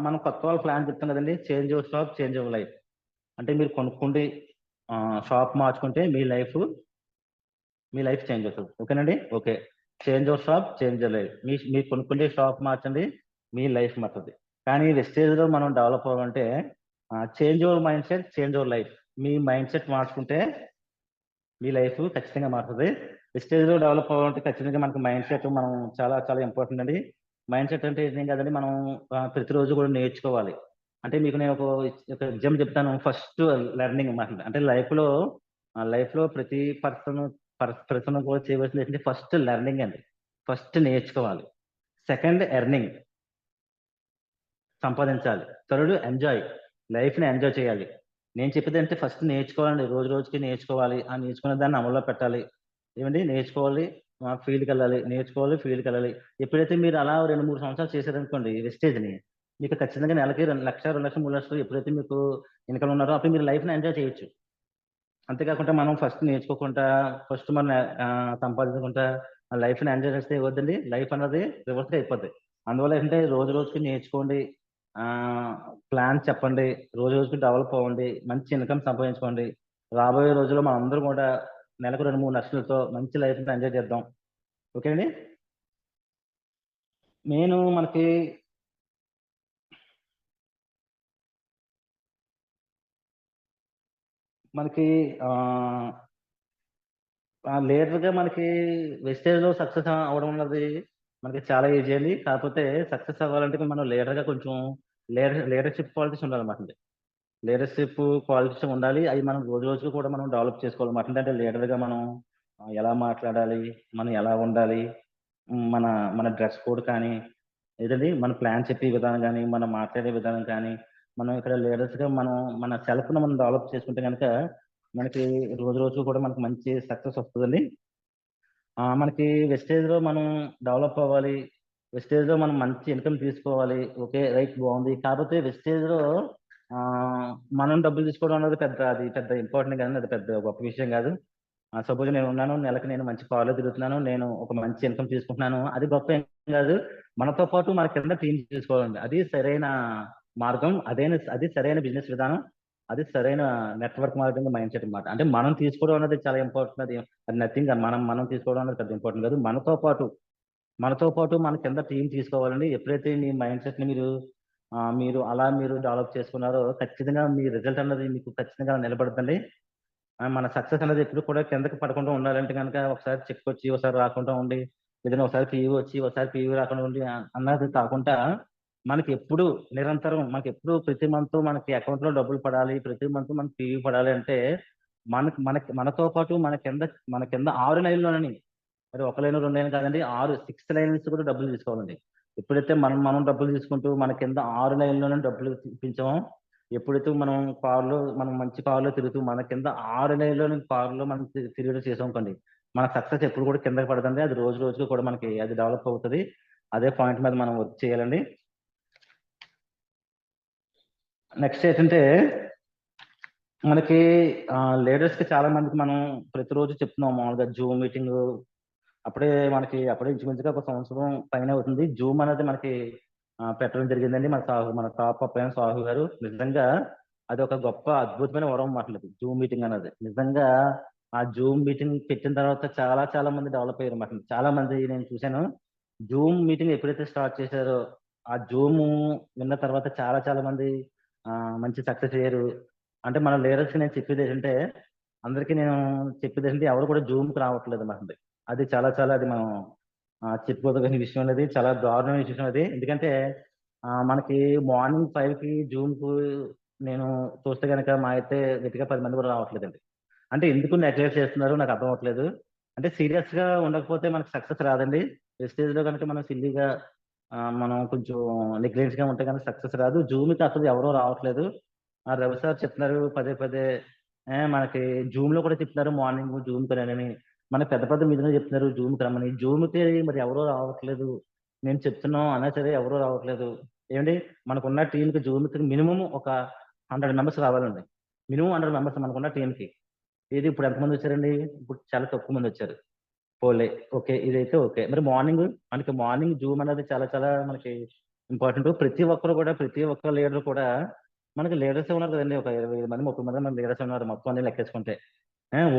మనం కొత్త వాళ్ళ ప్లాన్ చెప్తాం కదండి, change your shop change your life. అంటే మీరు కొనుక్కుంటే షాప్ మార్చుకుంటే మీ లైఫ్ చేంజ్ అవుతుంది. ఓకేనండి? Okay. Change your shop change your life. మీరు కొనుక్కుంటే షాప్ మార్చండి, మీ లైఫ్ మారుతుంది. కానీ వెస్టేజ్ లో మనం డెవలప్ అవ్వాలంటే change your mind set change your life. Me mind set మార్చుకుంటే మీ లైఫ్ ఖచ్చితంగా మారుతుంది. వెస్టేజ్ లో డెవలప్ అవ్వాలంటే ఖచ్చితంగా మనకు మైండ్ సెట్ మనం చాలా చాలా ఇంపార్టెంట్ అండి. మైండ్ సెట్ అంటే ఏం కాదండి, మనం ప్రతిరోజు కూడా నేర్చుకోవాలి. అంటే మీకు నేను ఒక ఎగ్జాంపుల్ చెప్తాను. ఫస్ట్ లెర్నింగ్ అన్నమాట. అంటే లైఫ్లో ప్రతి పర్సన్ కూడా చేయవలసింది ఏంటంటే ఫస్ట్ లెర్నింగ్ అండి. ఫస్ట్ నేర్చుకోవాలి. సెకండ్ ఎర్నింగ్, సంపాదించాలి. థర్డ్ ఎంజాయ్, లైఫ్ని ఎంజాయ్ చేయాలి. నేను చెప్పేది అంటే ఫస్ట్ నేర్చుకోవాలండి. రోజు రోజుకి నేర్చుకోవాలి. ఆ నేర్చుకున్న దాన్ని అమల్లో పెట్టాలి. ఏమండి, నేర్చుకోవాలి, ఫీల్డ్కి వెళ్ళాలి, నేర్చుకోవాలి, ఫీల్డ్కి వెళ్ళాలి. ఎప్పుడైతే మీరు అలా 2, 3 సంవత్సరాలు చేశారనుకోండి వెస్టేజ్ని, మీకు ఖచ్చితంగా నెలకి 2,00,000, 2,00,000, 3,00,000 ఎప్పుడైతే మీకు ఇన్కమ్ ఉన్నారో అప్పుడు మీరు లైఫ్ని ఎంజాయ్ చేయొచ్చు. అంతేకాకుండా మనం ఫస్ట్ నేర్చుకోకుండా, ఫస్ట్ మనం సంపాదించకుండా లైఫ్ని ఎంజాయ్ చేస్తే ఏమవుద్దండి, లైఫ్ అన్నది రివర్స్గా అయిపోద్ది. అందువల్ల ఏంటంటే రోజు రోజుకి నేర్చుకోండి, ఆ ప్లాన్ చెప్పండి, రోజు రోజుకి డెవలప్ అవ్వండి, మంచి ఇన్కమ్ సంపాదించుకోండి. రాబోయే రోజుల్లో మనం అందరం కూడా నెలకు 2, 3 లక్షలతో మంచి లైఫ్ని ఎంజాయ్ చేద్దాం. ఓకే అండి. నేను మనకి ఆ లీడర్గా మనకి వెస్టేజ్లో సక్సెస్ అవడం అన్నది మనకి చాలా ఈజీ అండి. కాకపోతే సక్సెస్ అవ్వాలంటే మనం లీడర్గా కొంచెం లీడర్షిప్ క్వాలిటీస్ ఉండాలన్నమాట. లీడర్షిప్ క్వాలిటీస్ ఉండాలి. అవి మనం రోజు రోజుకు కూడా మనం డెవలప్ చేసుకోవాలన్నమాట. అంటే లీడర్గా మనం ఎలా మాట్లాడాలి, మనం ఎలా ఉండాలి, మన మన డ్రెస్ కోడ్ కానీ, ఏదండి మన ప్లాన్ చెప్పే విధానం కానీ, మనం మాట్లాడే విధానం కానీ, మనం ఇక్కడ లీడర్స్గా మన సెల్ఫ్ను మనం డెవలప్ చేసుకుంటే కనుక మనకి రోజు రోజు కూడా మనకి మంచి సక్సెస్ వస్తుందండి. మనకి వెస్టేజ్లో మనం డెవలప్ అవ్వాలి. వెస్టేజ్లో మనం మంచి ఇన్కమ్ తీసుకోవాలి. ఓకే, రైట్, బాగుంది. కాకపోతే వెస్టేజ్లో మనం డబ్బులు తీసుకోవడం అనేది పెద్ద ఇంపార్టెంట్ కాదండి. అది పెద్ద గొప్ప విషయం కాదు. సపోజ్ నేను ఉన్నాను, నెలకి నేను మంచి కార్లో తిరుగుతున్నాను, నేను ఒక మంచి ఇన్కమ్ తీసుకుంటున్నాను, అది గొప్ప ఏం కాదు. మనతో పాటు మన కింద టీం తీసుకోవాలండి. అది సరైన మార్గం, అది సరైన బిజినెస్ విధానం, అది సరైన నెట్వర్క్ మార్కెటింగ్ మైండ్ సెట్ అన్నమాట. అంటే మనం తీసుకోవడం అనేది చాలా ఇంపార్టెంట్. అది నథింగ్. మనం మనం తీసుకోవడం అనేది పెద్ద ఇంపార్టెంట్ కాదు. మనతో పాటు మన కింద టీం తీసుకోవాలండి. ఎప్పుడైతే మీ మైండ్ సెట్ ని మీరు డెవలప్ చేసుకున్నారో ఖచ్చితంగా మీ రిజల్ట్ అన్నది మీకు ఖచ్చితంగా నిలబడుతుంది. మన సక్సెస్ అనేది ఎప్పుడు కూడా కిందకి పడకుండా ఉండాలంటే కనుక ఒకసారి చెక్ వచ్చి ఒకసారి రాకుండా ఉండి, ఏదైనా ఒకసారి పీవీ వచ్చి ఒకసారి పీవీ రాకుండా ఉండి అన్నది కాకుండా మనకి ఎప్పుడు నిరంతరం, మనకి ఎప్పుడు ప్రతి మంత్ మనకి అకౌంట్ లో డబ్బులు పడాలి, ప్రతి మంత్ మనకి పీవీ పడాలి అంటే మనతో పాటు మన కింద 6 లైన్లోనని, మరి ఒక లైన్ 2 లైన్ కాదండి, 6 లైన్స్ కూడా డబ్బులు తీసుకోవాలండి. ఎప్పుడైతే మనం మనం డబ్బులు తీసుకుంటూ మన కింద 6 లైన్లోనే డబ్బులు ఇప్పించామో, ఎప్పుడైతే మనం మంచి కారులో తిరుగుతూ మన కింద 6 లైన్లోని కారులో మనం తిరుగుతూ చేసామనుకోండి, మన సక్సెస్ ఎప్పుడు కూడా కిందకి పడదండి. అది రోజు రోజుకి కూడా మనకి అది డెవలప్ అవుతుంది. అదే పాయింట్ మీద మనం వర్క్ చేయాలండి. నెక్స్ట్ ఏంటంటే మనకి లీడర్స్ కి చాలా మందికి మనం ప్రతిరోజు చెప్తున్నాం, మామూలుగా జూమ్ మీటింగ్. అప్పుడే ఇంచుమించుగా ఒక సంవత్సరం పైన అవుతుంది జూమ్ అనేది మనకి పెట్టడం జరిగిందండి. మన టాప్ అప్ అయిన సాహు గారు నిజంగా అది ఒక గొప్ప అద్భుతమైన వరం మాట్లాడదు జూమ్ మీటింగ్ అనేది. నిజంగా ఆ జూమ్ మీటింగ్ పెట్టిన తర్వాత చాలా చాలా మంది డెవలప్ అయ్యారు అన్నమాట. చాలా మంది నేను చూశాను. జూమ్ మీటింగ్ ఎప్పుడైతే స్టార్ట్ చేశారో ఆ జూమ్ విన్న తర్వాత చాలా చాలా మంది ఆ, మంచి సక్సెస్ అయ్యారు. అంటే మన లీడర్స్ నేను చెప్పేది ఏంటంటే, అందరికీ నేను చెప్పేది ఏంటంటే ఎవరు కూడా జూమ్కి రావట్లేదు అన్నమాట. అది చాలా చాలా అది మనం చెప్పుకోదగిన విషయం అనేది, చాలా దారుణమైన విషయం అది. ఎందుకంటే మనకి మార్నింగ్ 5కి జూమ్కు నేను చూస్తే కనుక మా అయితే గట్టిగా 10 మంది కూడా రావట్లేదండి. అంటే ఎందుకు నెగ్లెక్ట్ చేస్తున్నారు నాకు అర్థం అవ్వట్లేదు. అంటే సీరియస్ గా ఉండకపోతే మనకు సక్సెస్ రాదండి. వెస్టేజ్ లో కనుక మనం సిల్లీగా మనం కొంచెం నెగ్లెక్ట్ గా ఉంటే కనుక సక్సెస్ రాదు. జూమ్కి అసలు ఎవరో రావట్లేదు. రవి సార్ చెప్తున్నారు పదే పదే. మనకి జూమ్ లో కూడా చెప్తున్నారు మార్నింగ్ జూమ్ కి రండి అని. మన పెద్ద పెద్ద మీటింగ్ చెప్తున్నారు జూమ్ కి రమ్మని. జూమ్ కి మరి ఎవరో రావట్లేదు. నేను చెప్తున్నాం అన్నా సరే ఎవరో రావట్లేదు. ఏమండి, మనకున్న టీంకి జూమ్ కి మినిమం ఒక 100 మెంబర్స్ రావాలండి. మినిమం 100 మెంబర్స్ మనకున్న టీంకి. ఇది ఇప్పుడు ఎంతమంది వచ్చారండి? ఇప్పుడు చాలా తక్కువ మంది వచ్చారు. పోలే. ఓకే, ఇదైతే ఓకే. మరి మనకి మార్నింగ్ జూమ్ అనేది చాలా చాలా మనకి ఇంపార్టెంట్. ప్రతి ఒక్క లీడర్ కూడా మనకి లీడర్స్ ఉన్నారు కదండి. ఒక 25 మంది 30 మంది మన లీడర్స్ ఉన్నారు మొత్తం అన్ని లెక్కేసుకుంటే.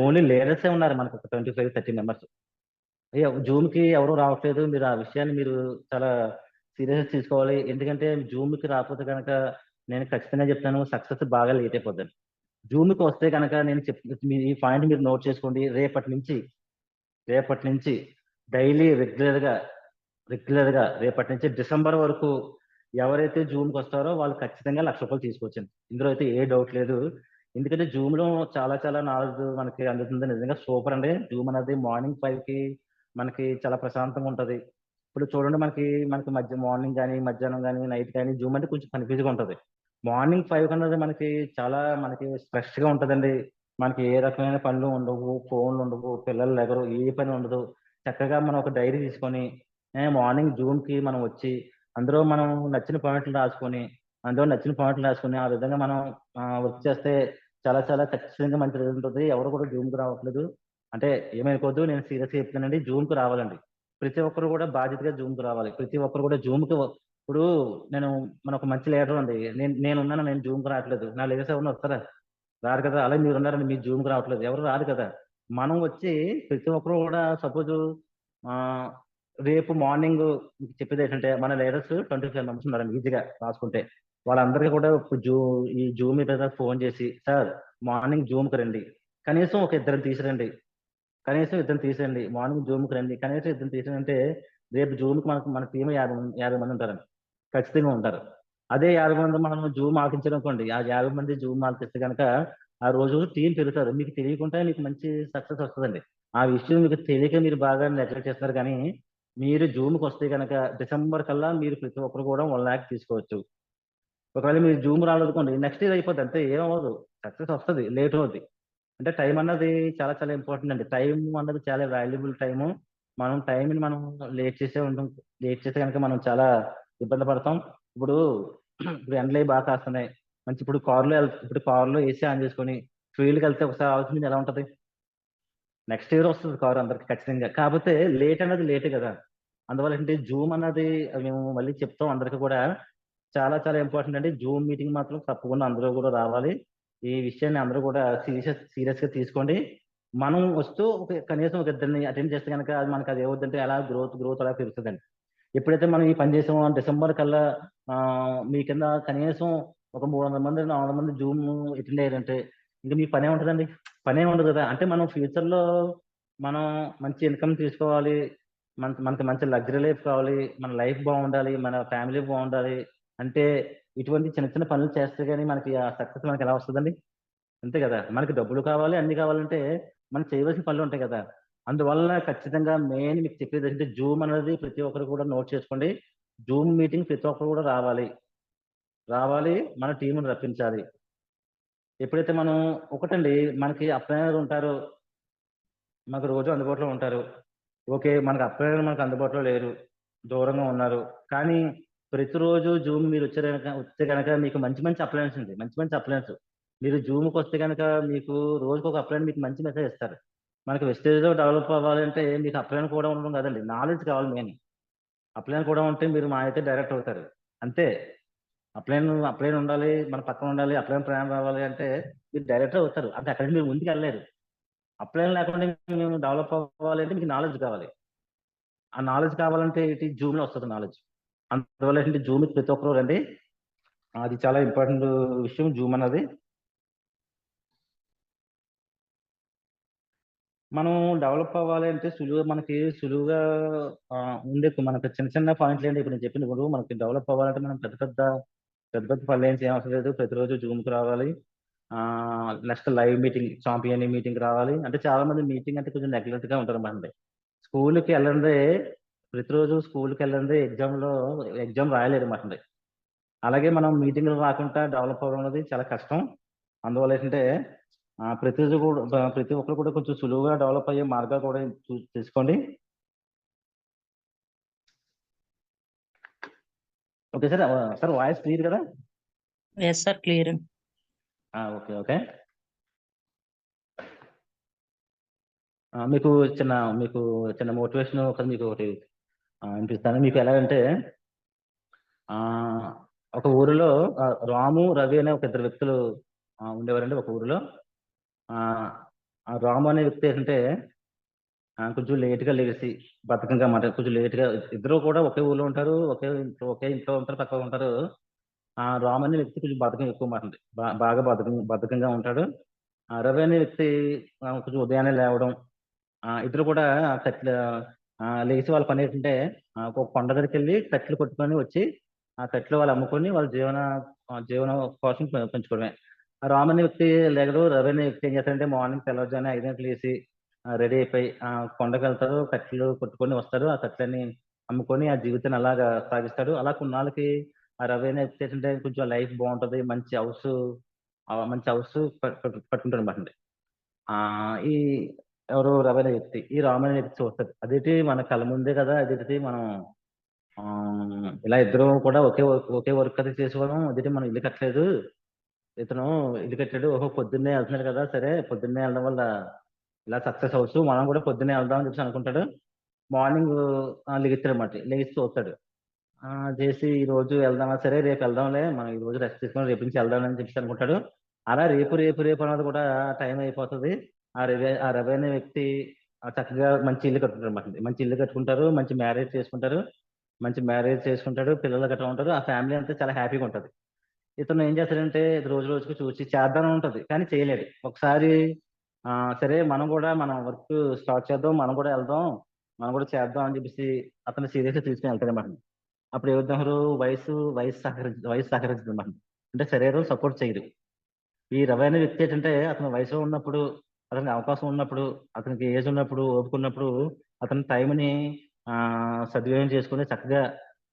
ఓన్లీ లీడర్సే ఉన్నారు మనకు ఒక 25, 30 మెంబర్స్. జూమ్ కి ఎవరు రావట్లేదు. మీరు ఆ విషయాన్ని చాలా సీరియస్ తీసుకోవాలి. ఎందుకంటే జూమ్ కి రాకపోతే కనుక నేను ఖచ్చితంగా చెప్తాను సక్సెస్ బాగా లేట్ అయిపోద్దండి. జూమ్ కి వస్తే కనుక ఈ పాయింట్ మీరు నోట్ చేసుకోండి. రేపటి నుంచి డైలీ రెగ్యులర్ గా రెగ్యులర్ గా రేపటి నుంచి డిసెంబర్ వరకు ఎవరైతే జూమ్ కి వస్తారో వాళ్ళు ఖచ్చితంగా ₹1,00,000 తీసుకోవచ్చండి. ఇందులో అయితే ఏ డౌట్ లేదు. ఎందుకంటే జూమ్ లో చాలా చాలా నాలెడ్జ్ మనకి అందుతుంది. నిజంగా సూపర్ అండి. జూమ్ అనేది మార్నింగ్ 5 కి మనకి చాలా ప్రశాంతంగా ఉంటది. ఇప్పుడు చూడండి మనకి మనకి మార్నింగ్ కానీ మధ్యాహ్నం కానీ నైట్ కానీ జూమ్ అంటే కొంచెం కన్ఫ్యూజ్ గా ఉంటది. మార్నింగ్ 5 కన్నది మనకి చాలా మనకి ఫ్రెష్ గా ఉంటదండి. మనకి ఏ రకమైన పనులు ఉండవు, ఫోన్లు ఉండవు, పిల్లలు లెగరు, ఏ పని ఉండదు. చక్కగా మనం ఒక డైరీ తీసుకొని మార్నింగ్ జూమ్ కి మనం వచ్చి అందులో మనం నచ్చిన పాయింట్లు రాసుకొని ఆ విధంగా మనం వర్క్ చేస్తే చాలా చాలా ఖచ్చితంగా మంచి రిజల్ట్ ఉంటుంది. ఎవరు కూడా జూమ్ కి రావట్లేదు. అంటే ఏమనుకోవద్దు, నేను సీరియస్ గా చెప్తున్నానండి. జూమ్ కి రావాలండి. ప్రతి ఒక్కరు కూడా బాధ్యతగా జూమ్ కి రావాలి. ప్రతి ఒక్కరు కూడా జూమ్ కి ఇప్పుడు నేను మన ఒక మంచి లీడర్ అండి. నేనున్నాను, నేను జూమ్ కి రావట్లేదు. నా లీడర్స్ ఎవరైనా వస్తారా? రారు కదా. అలాగే మీరు ఉన్నారండి, మీరు జూమ్ కి రావట్లేదు, ఎవరు రారు కదా. మనం వచ్చి ప్రతి ఒక్కరు కూడా సపోజ్ ఆ రేపు మార్నింగ్ చెప్పేది ఏంటంటే మన లీడర్స్ 25 మెంబర్స్ ఉన్నారండి ఈజీగా రాసుకుంటే. వాళ్ళందరికీ కూడా ఇప్పుడు ఈ జూమ్ మీద ఫోన్ చేసి, సార్ మార్నింగ్ జూమ్ కి రండి, కనీసం ఒక ఇద్దరు తీసురండి, కనీసం ఇద్దరు తీసేయండి, మార్నింగ్ జూమ్ కి రండి, కనీసం ఇద్దరు తీసేయండి అంటే రేపు జూమ్ కి మనకు మన టీం 50 మంది ఉంటారండి, ఖచ్చితంగా ఉంటారు. అదే 50 మంది మనం జూమ్ ఆపించారు అనుకోండి, ఆ 50 మంది జూమ్ ఆపిస్తే కనుక ఆ రోజు టీం పెరుగుతారు. మీకు తెలియకుండా మీకు మంచి సక్సెస్ వస్తుందండి. ఆ విషయం మీకు తెలియక మీరు బాగా నెగ్లెక్ట్ చేస్తున్నారు. కానీ మీరు జూమ్ కి వస్తే కనుక డిసెంబర్ కల్లా మీరు ప్రతి ఒక్కరు కూడా 1,00,000 తీసుకోవచ్చు. ఒకవేళ మీరు జూమ్ రాలేదుకోండి, నెక్స్ట్ ఇయర్ అయిపోద్ది అంతే, ఏమవ్వదు. సక్సెస్ వస్తుంది, లేట్ అవుద్ది. అంటే టైం అన్నది చాలా చాలా ఇంపార్టెంట్ అండి. టైం అన్నది చాలా వాల్యుబుల్ టైము. మనం టైంని మనం లేట్ చేసే ఉంటాం. లేట్ చేస్తే కనుక మనం చాలా ఇబ్బంది పడతాం. ఇప్పుడు ఇప్పుడు ఎండలు అవి బాగా కాస్తున్నాయి. మంచి ఇప్పుడు కారులో ఏసీ ఆన్ చేసుకొని ఫీల్డ్కి వెళ్తే ఒకసారి ఆలోచించి ఎలా ఉంటది. నెక్స్ట్ ఇయర్ వస్తుంది కారు అందరికి ఖచ్చితంగా. కాకపోతే లేట్ అనేది లేటే కదా. అందువల్ల ఏంటి జూమ్ అన్నది మేము మళ్ళీ చెప్తాం అందరికి కూడా, చాలా చాలా ఇంపార్టెంట్ అండి. జూమ్ మీటింగ్ మాత్రం తప్పకుండా అందరూ కూడా రావాలి. ఈ విషయాన్ని అందరూ కూడా సీరియస్ గా తీసుకోండి. మనం వస్తూ కనీసం ఒక ఇద్దరిని అటెండ్ చేస్తే కనుక అది మనకి అది ఏమవుతుందంటే అలా గ్రోత్ అలా పెరుగుతుందండి. ఎప్పుడైతే మనం ఈ పని చేసామో డిసెంబర్ కల్లా ఆ, మీ కింద కనీసం ఒక 300 మంది 400 మంది జూమ్ అటెండ్ అయ్యారంటే ఇంకా మీ పనే ఉంటుందండి. పనే ఉండదు కదా. అంటే మనం ఫ్యూచర్ లో మనం మంచి ఇన్కమ్ తీసుకోవాలి, మనకి మంచి లగ్జరీ లైఫ్ కావాలి, మన లైఫ్ బాగుండాలి, మన ఫ్యామిలీ బాగుండాలి అంటే ఇటువంటి చిన్న చిన్న పనులు చేస్తే గానీ మనకి ఆ సక్సెస్ మనకి ఎలా వస్తుందండి. అంతే కదా. మనకి డబ్బులు కావాలి, అన్ని కావాలంటే మనం చేయవలసిన పనులు ఉంటాయి కదా. అందువల్ల ఖచ్చితంగా మెయిన్ మీకు చెప్పేది ఏంటంటే జూమ్ అనేది ప్రతి ఒక్కరు కూడా నోట్ చేసుకోండి. జూమ్ మీటింగ్ ప్రతి ఒక్కరు కూడా రావాలి. రావాలి, మన టీంని రప్పించాలి. ఎప్పుడైతే మనం ఒకటండి, మనకి అప్లైనర్ ఉంటారు, మనకు రోజు అందుబాటులో ఉంటారు. ఓకే, మనకు అప్లైనర్ మనకు అందుబాటులో లేరు, దూరంగా ఉన్నారు. కానీ ప్రతిరోజు జూమ్ మీరు వస్తే కనుక మీకు మంచి మంచి అప్లయన్స్ ఉంది, మంచి మంచి అప్లయన్స్. మీరు జూమ్కి వస్తే కనుక మీకు రోజుకు ఒక అప్లయన్ మీకు మంచి మెసేజ్ ఇస్తారు. మనకి వెస్టేజ్ లో డెవలప్ అవ్వాలంటే మీకు అప్లయన్ కూడా ఉండడం కదండి, నాలెడ్జ్ కావాలి మెయిన్. అప్లైన్ కూడా ఉంటే మీరు మా అయితే డైరెక్ట్ అవుతారు అంతే. అప్లైన్ ఉండాలి, మన పక్కన ఉండాలి, అప్లైన్ ప్రయాణం రావాలి అంటే మీరు డైరెక్టర్ అవుతారు. అంటే అక్కడి నుంచి మీరు ముందుకు వెళ్ళలేరు. అప్లైన్ లేకుండా మేము డెవలప్ అవ్వాలి అంటే మీకు నాలెడ్జ్ కావాలి. ఆ నాలెడ్జ్ కావాలంటే ఇటు జూమ్ లో వస్తుంది నాలెడ్జ్. అందువల్ల ఏంటంటే జూమ్ ప్రతి ఒక్కరు రండి. అది చాలా ఇంపార్టెంట్ విషయం జూమ్ అన్నది. మనం డెవలప్ అవ్వాలి అంటే మనకి సులువుగా ఉండే మనకి చిన్న చిన్న పాయింట్లు ఏంటి ఇప్పుడు నేను చెప్పిన ఇప్పుడు మనకి డెవలప్ అవ్వాలంటే మనం పెద్ద పెద్ద పనులు ఏం చేయవసరం లేదు. ప్రతిరోజు జూమ్ కి రావాలి. ఆ next live meeting, champion meeting రావాలి. అంటే చాలా మంది మీటింగ్ అంటే కొంచెం నెగ్లెక్ట్ గా ఉంటారు అన్నమాట. స్కూల్కి వెళ్ళండి, ప్రతిరోజు స్కూల్కి వెళ్ళండి, ఎగ్జామ్ రాయలేరు అన్నమాట. అలాగే మనం మీటింగ్లు రాకుండా డెవలప్ అవ్వడం అనేది చాలా కష్టం. అందువల్ల ఏంటంటే ప్రతి ఒక్కరు కూడా కొంచెం సులువుగా డెవలప్ అయ్యే మార్గాలు కూడా తీసుకోండి. Okay sir. Sir voice clear కదా? Yes sir, clear. Okay okay. మీకు చిన్న మీకు చిన్న మోటివేషన్ ఒకటి మీకు ఒకటి వినిపిస్తాను. మీకు ఎలాగంటే ఆ ఒక ఊరిలో రాము రవి అనే ఒక ఇద్దరు వ్యక్తులు ఉండేవారండి ఒక ఊరిలో. ఆ ఆ రాము అనే వ్యక్తి ఏంటంటే కొంచెం లేట్ గా లేచి బద్ధకంగా మాట కొంచెం లేట్ గా, ఇద్దరు కూడా ఒకే ఊర్లో ఉంటారు, ఒకే ఇంట్లో ఉంటారు, పక్కన ఉంటారు. ఆ రామ్ అనే వ్యక్తి కొంచెం బద్ధకం ఎక్కువ మాట అండి. బాగా బద్ధకంగా ఉంటాడు. రవి అనే వ్యక్తి కొంచెం ఉదయాన్నే లేవడం. ఇద్దరు కూడా లేచి వాళ్ళ పని ఏంటంటే ఒక కొండ దగ్గరికెళ్ళి కట్టెలు కొట్టుకొని వచ్చి ఆ కట్టెలు వాళ్ళు అమ్ముకొని వాళ్ళ జీవనం కోసం పెంచుకోవడమే. ఆ రామ్ అనే వ్యక్తి లేగడు. రవి అనే వ్యక్తి ఏం చేస్తాడంటే మార్నింగ్ తెల్లవారుజామున 5 గంటలకు లేసి రెడీ అయిపోయి కొండకి వెళ్తారు. కట్టెలు కొట్టుకొని వస్తారు. ఆ కట్టెలన్నీ అమ్ముకొని ఆ జీవితాన్ని అలాగా సాగిస్తాడు. అలా కొన్నాళ్ళకి ఆ రవి అనే వ్యక్తి ఏంటంటే కొంచెం లైఫ్ బాగుంటది. మంచి హౌస్ పట్టుకుంటాడు అనమాట. ఆ ఈ ఎవరు రవి అనే వ్యక్తి ఈ రామ్ అనే వ్యక్తి చూస్తాడు. అదేంటి మన కళ్ళ ముందే కదా, అదేంటి మనం ఇలా ఇద్దరం కూడా ఒకే వర్క్ అది చేసేవాళ్ళం, అదేంటి మనం ఇల్లు కట్టలేదు, ఇతను ఇల్లు కట్టాడు, ఓహో పొద్దున్నే వెళ్తున్నాడు కదా, సరే పొద్దున్నే వెళ్ళడం వల్ల ఇలా సక్సెస్ అవ్వచ్చు, మనం కూడా పొద్దున్నే వెళ్దాం అని చెప్పి అనుకుంటాడు. మార్నింగ్ లెగిస్తాడు అన్నమాట, లెగిసి చూస్తాడు. ఆ చేసి ఈ రోజు వెళ్దామా, సరే రేపు వెళ్దాంలే, మనం ఈ రోజు రెస్ట్ తీసుకొని రేపు నుంచి వెళ్దాం అని చెప్పి అనుకుంటాడు. అలా రేపు రేపు రేపు అన్నది కూడా టైం అయిపోతుంది. ఆ రవి అనే వ్యక్తి చక్కగా మంచి ఇల్లు కట్టుకుంటారు అన్నమాట. మంచి ఇల్లు కట్టుకుంటారు, మంచి మ్యారేజ్ చేసుకుంటాడు, పిల్లలు గట్రా ఉంటారు, ఆ ఫ్యామిలీ అంతా చాలా హ్యాపీగా ఉంటది. ఇతను ఏం చేస్తాడంటే ఇది రోజు రోజుకి చూసి చేద్దాం ఉంటది కానీ చేయలేడు. ఒకసారి ఆ సరే మనం వర్క్ స్టార్ట్ చేద్దాం, మనం కూడా వెళ్దాం, మనం కూడా చేద్దాం అని చెప్పేసి అతను సీరియస్ గా తీసుకుని వెళ్తాడన్నమాట. అప్పుడు ఏమవుతారు, వయసు సహకరించదు అనమాట. అంటే శరీరం సపోర్ట్ చేయదు. ఈ రవి అనే వ్యక్తి ఏంటంటే అతను వయసులో ఉన్నప్పుడు, అతనికి అవకాశం ఉన్నప్పుడు, అతనికి ఏజ్ ఉన్నప్పుడు, ఓపిక ఉన్నప్పుడు అతని టైంని ఆ సద్వినియోగం చేసుకుని చక్కగా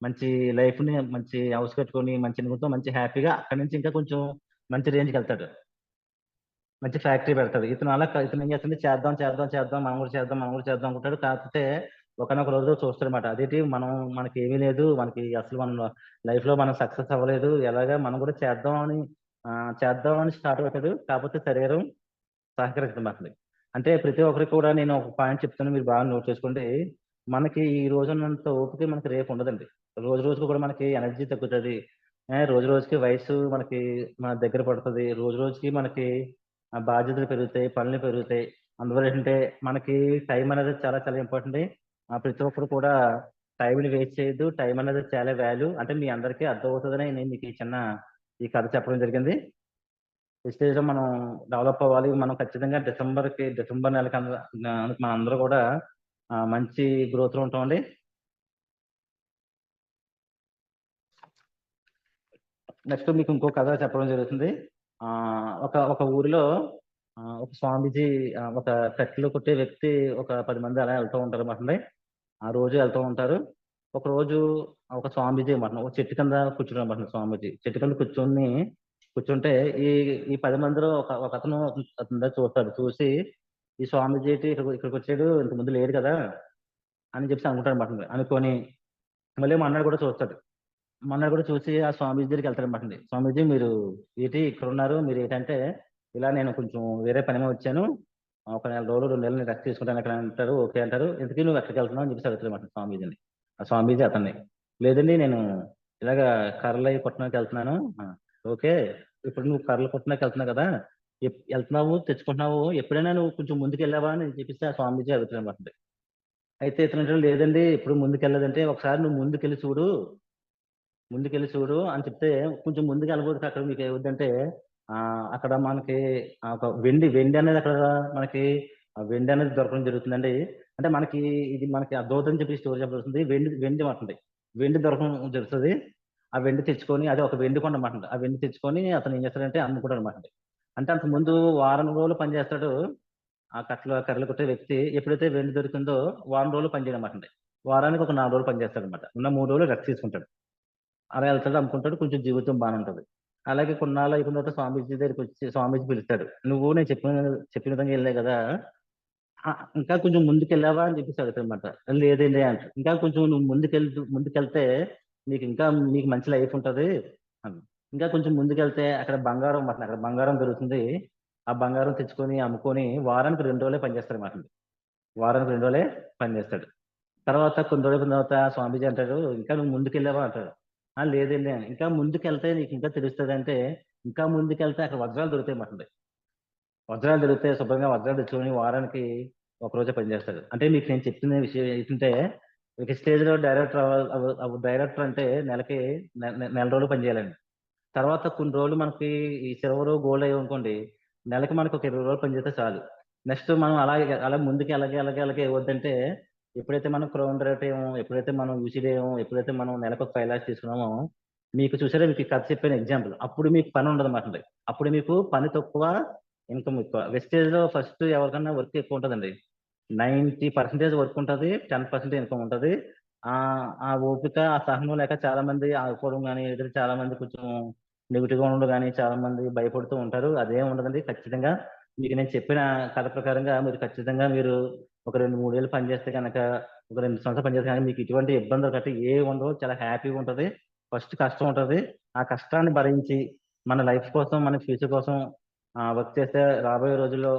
మంచి లైఫ్ ని మంచి హౌస్ కట్టుకొని మంచి ఇన్కమ్‌తో మంచి హ్యాపీగా అక్కడి నుంచి ఇంకా కొంచెం మంచి రేంజ్కి వెళ్తాడు. మంచి ఫ్యాక్టరీ పెడతాడు. ఇతను ఏం చేస్తుంది, చేద్దాం చేద్దాం చేద్దాం, మనం కూడా చేద్దాం అనుకుంటాడు. కాకపోతే ఒకనొక రోజు చూస్తాడనమాట, అదేంటి మనకి ఏమీ లేదు, మనకి అసలు మన లైఫ్ లో మనం సక్సెస్ అవ్వలేదు, ఎలాగా మనం కూడా చేద్దాం అని స్టార్ట్ అవుతాడు. కాకపోతే శరీరం సహకరించడం. అంటే ప్రతి ఒక్కరికి కూడా నేను ఒక పాయింట్ చెప్తాను, మీరు బాగా నోట్ చేసుకోండి. మనకి ఈ రోజు ఉన్నంత ఓపిక మనకి రేపు ఉండదండి. రోజు రోజుకి కూడా మనకి ఎనర్జీ తగ్గుతుంది. రోజు రోజుకి వయసు మన దగ్గర పడుతుంది. రోజు రోజుకి మనకి బాధ్యతలు పెరుగుతాయి, పనులు పెరుగుతాయి. అందువల్ల ఏంటంటే మనకి టైం అనేది చాలా చాలా ఇంపార్టెంట్. ప్రతి ఒక్కరు కూడా టైంని వేస్ట్ చేయొద్దు. టైం అనేది చాలా వాల్యూ. అంటే మీ అందరికీ అర్థం అవుతుందని నేను మీకు ఈ కథ చెప్పడం జరిగింది. ఈ స్టేజ్ లో మనం డెవలప్ అవ్వాలి. మనం ఖచ్చితంగా డిసెంబర్ నెలకి మన అందరూ కూడా మంచి గ్రోత్ లో ఉంటామండి. నెక్స్ట్ మీకు ఇంకో కథ చెప్పడం జరుగుతుంది. ఆ ఒక ఒక ఊరిలో ఒక స్వామీజీ, ఒక కట్టెలు కొట్టే వ్యక్తి, ఒక 10 మంది అలా వెళ్తూ ఉంటారు అన్నమాట. ఆ రోజు వెళ్తూ ఉంటారు. ఒక రోజు ఒక స్వామీజీ అన్నమాట ఒక చెట్టు కింద కూర్చున్నారు అన్నమాట. స్వామీజీ చెట్టు కింద కూర్చుంటే ఈ ఈ 10 మందిలో ఒక అతను అతని దగ్గర చూస్తాడు. చూసి ఈ స్వామీజీ ఏంటి ఇక్కడికి వచ్చాడు, ఇంత ముందు లేడు కదా అని చెప్పి అనుకుంటాడు అన్నమాట. అనుకొని మళ్ళీ మన్నాడు కూడా చూసి ఆ స్వామీజీ దగ్గరికి వెళ్తారన్నమాట. స్వామీజీ మీరు ఇక్కడ ఉన్నారు, మీరు ఏంటంటే ఇలా నేను కొంచెం వేరే పని మీద వచ్చాను, ఒక నెల రోజులు 2 నెలలు నేను రెస్ట్ తీసుకుంటాను అక్కడ అంటారు. ఓకే అంటారు. ఇంతకీ నువ్వు ఎక్కడికి వెళ్తున్నావు అని చెప్పేసి అడుగుతారన్నమాట స్వామీజీని. ఆ స్వామీజీ అతన్ని, లేదండి నేను ఇలాగా కర్రలు అవి కొట్టడానికి వెళ్తున్నాను. ఓకే, ఇప్పుడు నువ్వు కర్రలు కొట్టడానికి వెళ్తున్నావు కదా, వెళ్తున్నావు తెచ్చుకుంటున్నావు, ఎప్పుడైనా నువ్వు కొంచెం ముందుకు వెళ్ళావా అని చెప్పేసి ఆ స్వామీజీ అడుగుతారన్నమాట. అయితే ఇతను అంటాడు, లేదండి ఎప్పుడు ముందుకెళ్ళదంటే, ఒకసారి నువ్వు ముందుకెళ్ళి చూడు అని చెప్తే, కొంచెం ముందుకు వెళ్ళబోతే అక్కడ మీకు ఏమవుద్దంటే అక్కడ మనకి ఒక వెండి అనేది అక్కడ మనకి వెండి అనేది దొరకడం జరుగుతుందండి. అంటే మనకి అర్థమవుతుందని చెప్పి స్టోరీ చెప్పబడుతుంది. వెండి మాటండి, వెండి దొరకడం జరుగుతుంది. ఆ వెండి తెచ్చుకొని, అదే ఒక వెండి కొండ అన్నమాట. ఆ వెండి తెచ్చుకొని అతను ఏం చేస్తాడంటే అమ్ముకుంటాడు అనమాట. అంటే అంత ముందు వారం రోజులు పనిచేస్తాడు. ఆ కర్రలు కొట్టే వ్యక్తి ఎప్పుడైతే వెండి దొరికిందో వారం రోజులు పనిచేయడం. వారానికి ఒక 4 రోజులు పనిచేస్తాడు అనమాట. ఉన్న 3 రోజులు రెస్ట్ తీసుకుంటాడు. అలా వెళ్తాడు, అమ్ముకుంటాడు, కొంచెం జీవితం బాగానే ఉంటది. అలాగే కొన్నాళ్ళు అయిపోయిన తర్వాత స్వామీజీ దగ్గరికి వచ్చి స్వామీజీ పిలుస్తాడు. నువ్వు నేను చెప్పిన విధంగా వెళ్ళావు కదా, ఇంకా కొంచెం ముందుకెళ్ళావా అని చెప్పేసి అడుగుతాడనమాట. లేదండి అంటాడు. ఇంకా కొంచెం నువ్వు ముందుకెళ్తే నీకు మంచి లైఫ్ ఉంటది అని. ఇంకా కొంచెం ముందుకెళ్తే అక్కడ బంగారం దొరుకుతుంది. ఆ బంగారం తెచ్చుకొని అమ్ముకొని వారానికి 2 రోజులే పనిచేస్తాడు. వారానికి 2 రోజులే పనిచేస్తాడు. తర్వాత కొన్ని రోజుల తర్వాత స్వామీజీ అంటాడు, ఇంకా నువ్వు ముందుకెళ్ళావా అంటాడు. లేదండి అని. ఇంకా ముందుకెళ్తే నీకు ఇంకా తెలుస్తుంది అంటే, ఇంకా ముందుకెళ్తే అక్కడ వజ్రాలు దొరుకుతాయి. వజ్రాలు దొరికితే శుభ్రంగా వజ్రాలు తెచ్చుకొని వారానికి ఒక రోజే పనిచేస్తాడు. అంటే మీకు నేను చెప్పిన విషయం ఏంటంటే, ఒక స్టేజ్ లో డైరెక్టర్ అంటే నెలకి నెల రోజులు పనిచేయాలండి. తర్వాత కొన్ని రోజులు మనకి ఈ సిల్వర్ గోల్డ్ అయ్యి అనుకోండి, నెలకి మనకి ఒక 20 రోజులు పనిచేస్తే చాలు. నెక్స్ట్ మనం అలా ముందుకి అలాగే ఏమవుద్దంటే ఎప్పుడైతే మనం క్రౌన్ రేట్ ఏమో, ఎప్పుడైతే మనం యూసీడీ ఏమో, ఎప్పుడైతే మనం నెలకు ఒక 5 lakhs తీసుకున్నామో, మీకు చూసారా, మీకు కథ చెప్పాను ఎగ్జాంపుల్. అప్పుడు మీకు పని ఉండదన్నమాట. అప్పుడు మీకు పని తక్కువ, ఇన్కమ్ ఎక్కువ. వెస్టేజ్ లో ఫస్ట్ ఎవరికన్నా వర్క్ ఎక్కువ ఉంటుందండి. 90% వర్క్ ఉంటుంది, 10% ఇన్కమ్ ఉంటుంది. ఆ ఓపిక, ఆ సహనం లేక చాలా మంది ఆగిపోవడం కానీ, ఎదురు చాలా మంది కొంచెం నెగిటివ్ గా ఉండడం కానీ, చాలా మంది భయపడుతూ ఉంటారు. అదేం ఉండదండి. ఖచ్చితంగా మీకు నేను చెప్పిన కథ ప్రకారంగా మీరు ఖచ్చితంగా మీరు ఒక 2-3 ఏళ్ళు పనిచేస్తే కనుక, ఒక 2 సంవత్సరాలు పనిచేస్తే కనుక మీకు ఇటువంటి ఇబ్బందులు గట్రా ఏ ఉండవు. చాలా హ్యాపీగా ఉంటుంది. ఫస్ట్ కష్టం ఉంటుంది. ఆ కష్టాన్ని భరించి మన లైఫ్ కోసం, మన ఫ్యూచర్ కోసం వర్క్ చేస్తే రాబోయే రోజుల్లో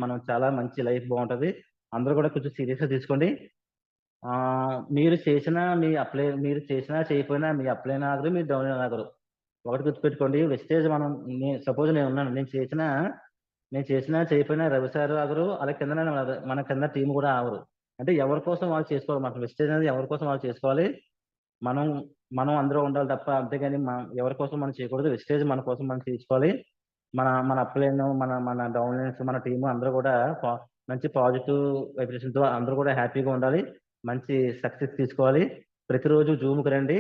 మనం చాలా మంచి లైఫ్ బాగుంటుంది. అందరూ కూడా కొంచెం సీరియస్ గా తీసుకోండి. మీరు చేసినా చేయకపోయినా మీ అప్లైన్ ఆగరు, మీరు డౌన్ ఆగరు. ఒకటి గుర్తుపెట్టుకోండి, వెస్టేజ్ మనం సపోజ్ నేను ఉన్నాను, నేను చేసినా చేయకపోయినా రవి సార్ ఆగరు, అలా కింద మన కింద టీం కూడా ఆగరు. అంటే ఎవరి కోసం వాళ్ళు చేసుకోవాలి. మన వెస్టేజ్ అనేది ఎవరి కోసం వాళ్ళు చేసుకోవాలి. మనం మనం అందరూ ఉండాలి తప్ప, అంతేగాని ఎవరి కోసం మనం చేయకూడదు. వెస్టేజ్ మన కోసం మనం తీసుకోవాలి. మన మన అప్లైన్, మన మన డౌన్లైన్స్, మన టీం అందరూ కూడా మంచి పాజిటివ్ వైబ్రేషన్ తో అందరూ కూడా హ్యాపీగా ఉండాలి. మంచి సక్సెస్ తీసుకోవాలి. ప్రతిరోజు జూమ్కి రండి.